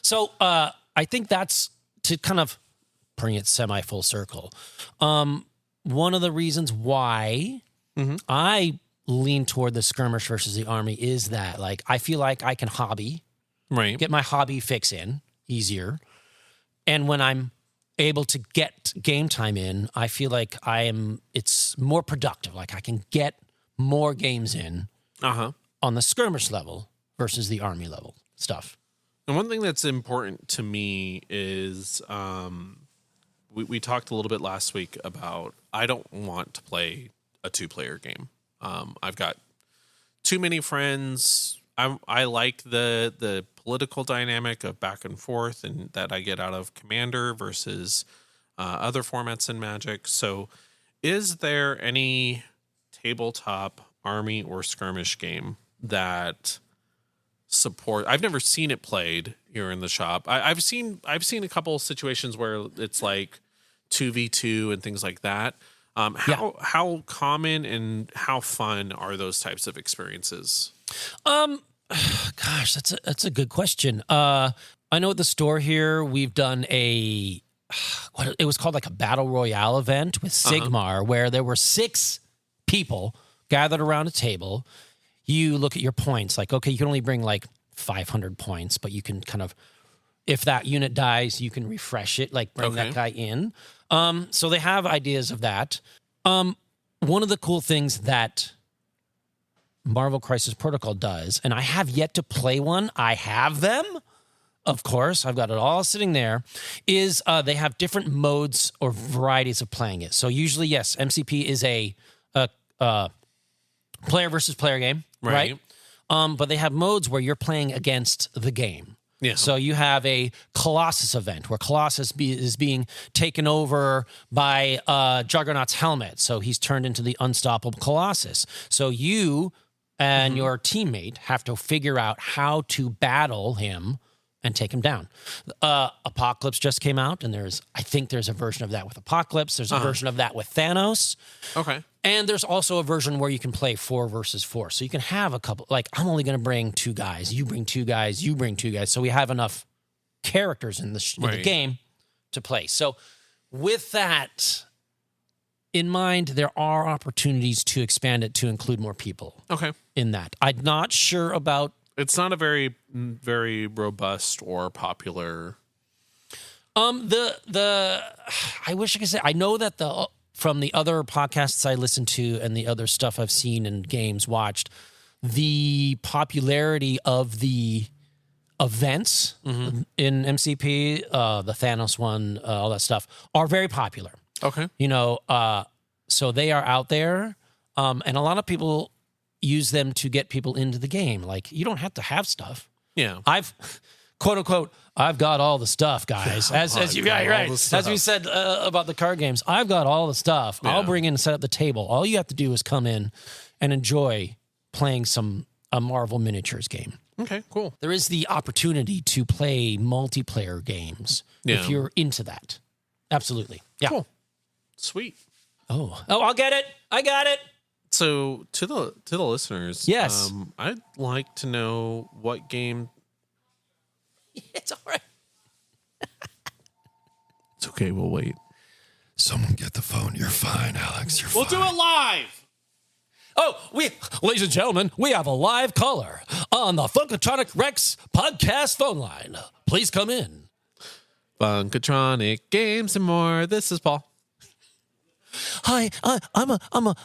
So I think that's to kind of bring it semi-full circle. One of the reasons why I lean toward the skirmish versus the army is that, like, I feel like I can hobby, right? Get my hobby fix in easier. And when I'm able to get game time in, I feel like it's more productive. Like, I can get more games in on the skirmish level versus the army level stuff. And one thing that's important to me is we talked a little bit last week about I don't want to play a 2-player game. I've got too many friends. I like the political dynamic of back and forth and that I get out of Commander versus other formats in Magic. So is there any tabletop army or skirmish game that support? I've never seen it played here in the shop. I've seen a couple of situations where it's like 2v2 and things like that. How common and how fun are those types of experiences? Gosh, that's a good question. I know at the store here we've done it was called like a battle royale event with Sigmar, where there were 6 people gathered around a table. You look at your points, like, okay, you can only bring like 500 points, but you can kind of, if that unit dies, you can refresh it, like bring that guy in. So they have ideas of that. One of the cool things that Marvel Crisis Protocol does, and I have yet to play one, I have them, of course, I've got it all sitting there, is they have different modes or varieties of playing it. So usually, yes, MCP is a player versus player game, right? But they have modes where you're playing against the game. Yeah. So you have a Colossus event where Colossus is being taken over by Juggernaut's helmet. So he's turned into the unstoppable Colossus. So you and your teammate have to figure out how to battle him and take him down. Apocalypse just came out, and I think there's a version of that with Apocalypse. There's a version of that with Thanos. Okay. And there's also a version where you can play 4 versus 4. So you can have a couple, like, I'm only going to bring 2 guys. You bring 2 guys. You bring 2 guys. So we have enough characters in the game to play. So with that in mind, there are opportunities to expand it to include more people. Okay. In that. I'm not sure about. It's not a very, very robust or popular. I wish I could say, I know that from the other podcasts I listen to and the other stuff I've seen and games watched, the popularity of the events in MCP, the Thanos one, all that stuff, are very popular. Okay. So they are out there, and a lot of people use them to get people into the game. Like, you don't have to have stuff. Yeah. I've, quote unquote, I've got all the stuff, guys. As you guys, right? As we said about the card games, I've got all the stuff. Yeah. I'll bring in and set up the table. All you have to do is come in and enjoy playing a Marvel miniatures game. Okay, cool. There is the opportunity to play multiplayer games if you're into that. Absolutely. Yeah. Cool. Sweet. Oh, I'll get it. I got it. So to the listeners, yes, I'd like to know what game. It's all right. It's okay. We'll wait. Someone get the phone. You're fine, Alex. You're We'll fine. do it live. Oh, ladies and gentlemen, we have a live caller on the Funkatronic Rex podcast phone line. Please come in. Funkatronic games and more. This is Paul. Hi, I'm a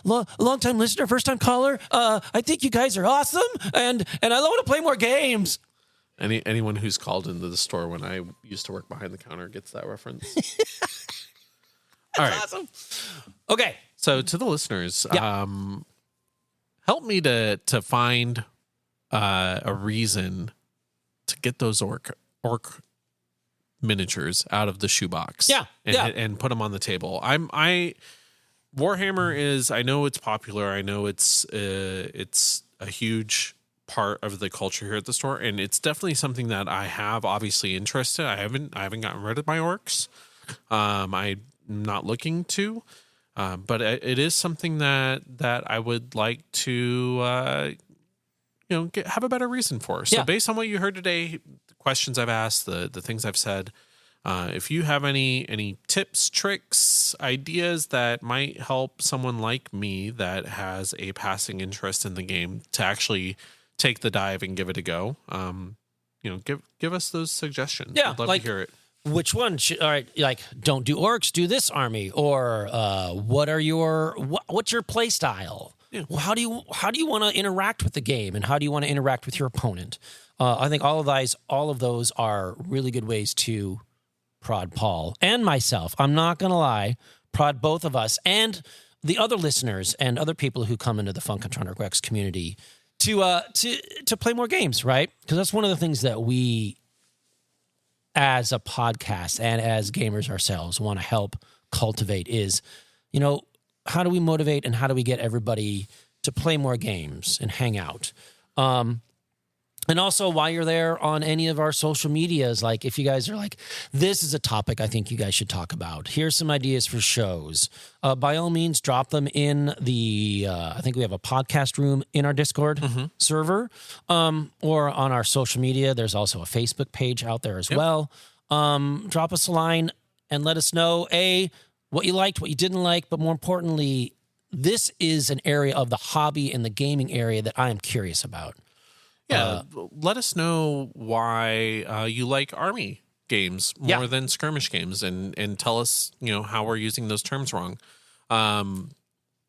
long-time listener, first-time caller. I think you guys are awesome, and I want to play more games. Anyone who's called into the store when I used to work behind the counter gets that reference. All right. Awesome. Okay. So to the listeners, Yeah. help me to find a reason to get those orc miniatures out of the shoebox. Yeah, and put them on the table. Warhammer is. I know it's popular. I know it's a huge part of the culture here at the store, and it's definitely something that I have obviously interested. I haven't gotten rid of my orcs. I'm not looking to, but it is something that I would like to have a better reason for. So based on what you heard today, the questions I've asked, the things I've said, if you have any tips, tricks, ideas that might help someone like me that has a passing interest in the game to actually take the dive and give it a go, give us those suggestions. Yeah, I'd love to hear it. Which one? All right, like, don't do orcs, do this army, or what's your play style? Yeah. Well, how do you want to interact with the game, and how do you want to interact with your opponent? I think all of those are really good ways to prod Paul and myself. I'm not gonna lie, prod both of us and the other listeners and other people who come into the Funkatronic Rex community to play more games, right? Because that's one of the things that we, as a podcast and as gamers ourselves, want to help cultivate is, how do we motivate and how do we get everybody to play more games and hang out? And also, while you're there on any of our social medias, like, if you guys are like, this is a topic I think you guys should talk about, here's some ideas for shows, by all means, drop them in the, I think we have a podcast room in our Discord server, or on our social media. There's also a Facebook page out there as well. Drop us a line and let us know, what you liked, what you didn't like, but more importantly, this is an area of the hobby and the gaming area that I am curious about. Yeah, let us know why you like army games more than skirmish games, and tell us, how we're using those terms wrong.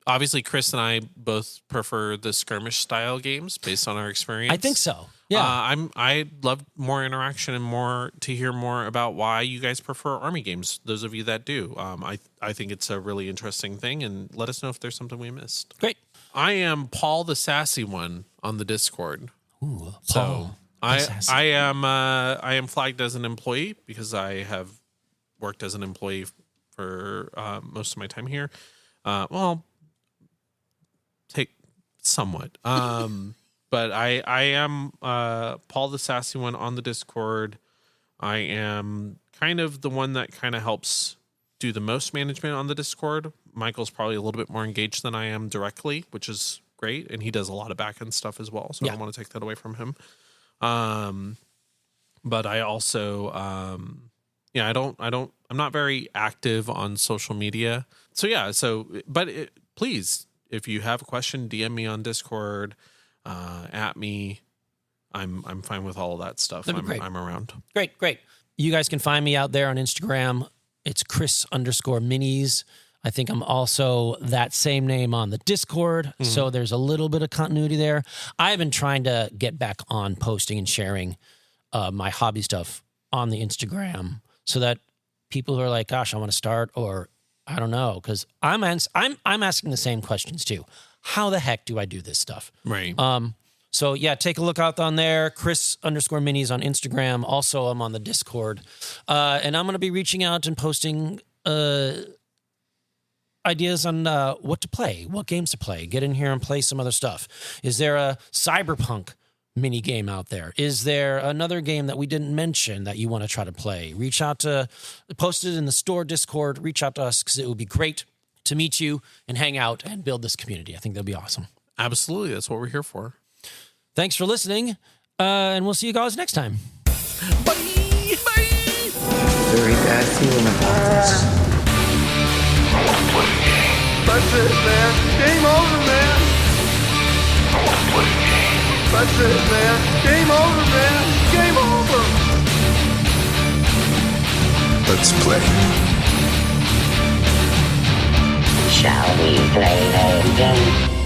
Obviously, Chris and I both prefer the skirmish style games based on our experience. I think so. Yeah, I'd love more interaction and more to hear more about why you guys prefer army games. Those of you that do, I think it's a really interesting thing, and let us know if there's something we missed. Great. I am Paul the Sassy One on the Discord. Ooh, So I am flagged as an employee because I have worked as an employee for most of my time here. Well, take somewhat. But I am Paul the Sassy One on the Discord. I am kind of the one that kind of helps do the most management on the Discord. Michael's probably a little bit more engaged than I am directly, which is great, and he does a lot of back end stuff as well. So I don't want to take that away from him. But I also, I'm not very active on social media. So please, if you have a question, DM me on Discord, at me. I'm fine with all of that stuff. I'm around. Great. You guys can find me out there on Instagram. It's Chris_minis. I think I'm also that same name on the Discord. Mm-hmm. So there's a little bit of continuity there. I've been trying to get back on posting and sharing my hobby stuff on the Instagram so that people who are like, gosh, I want to start, or I don't know, because I'm asking the same questions too. How the heck do I do this stuff? Right. So yeah, take a look out on there. Chris_minis on Instagram. Also, I'm on the Discord. And I'm going to be reaching out and posting ideas on what to play, what games to play. Get in here and play some other stuff. Is there a Cyberpunk mini game out there? Is there another game that we didn't mention that you want to try to play? Post it in the store Discord. Reach out to us because it would be great to meet you and hang out and build this community. I think that'd be awesome. Absolutely. That's what we're here for. Thanks for listening, and we'll see you guys next time. Bye. Very bad feeling about this. That's it, man. Game over, man. That's it, man. Game over, man. Game over. Let's play. Shall we play a game?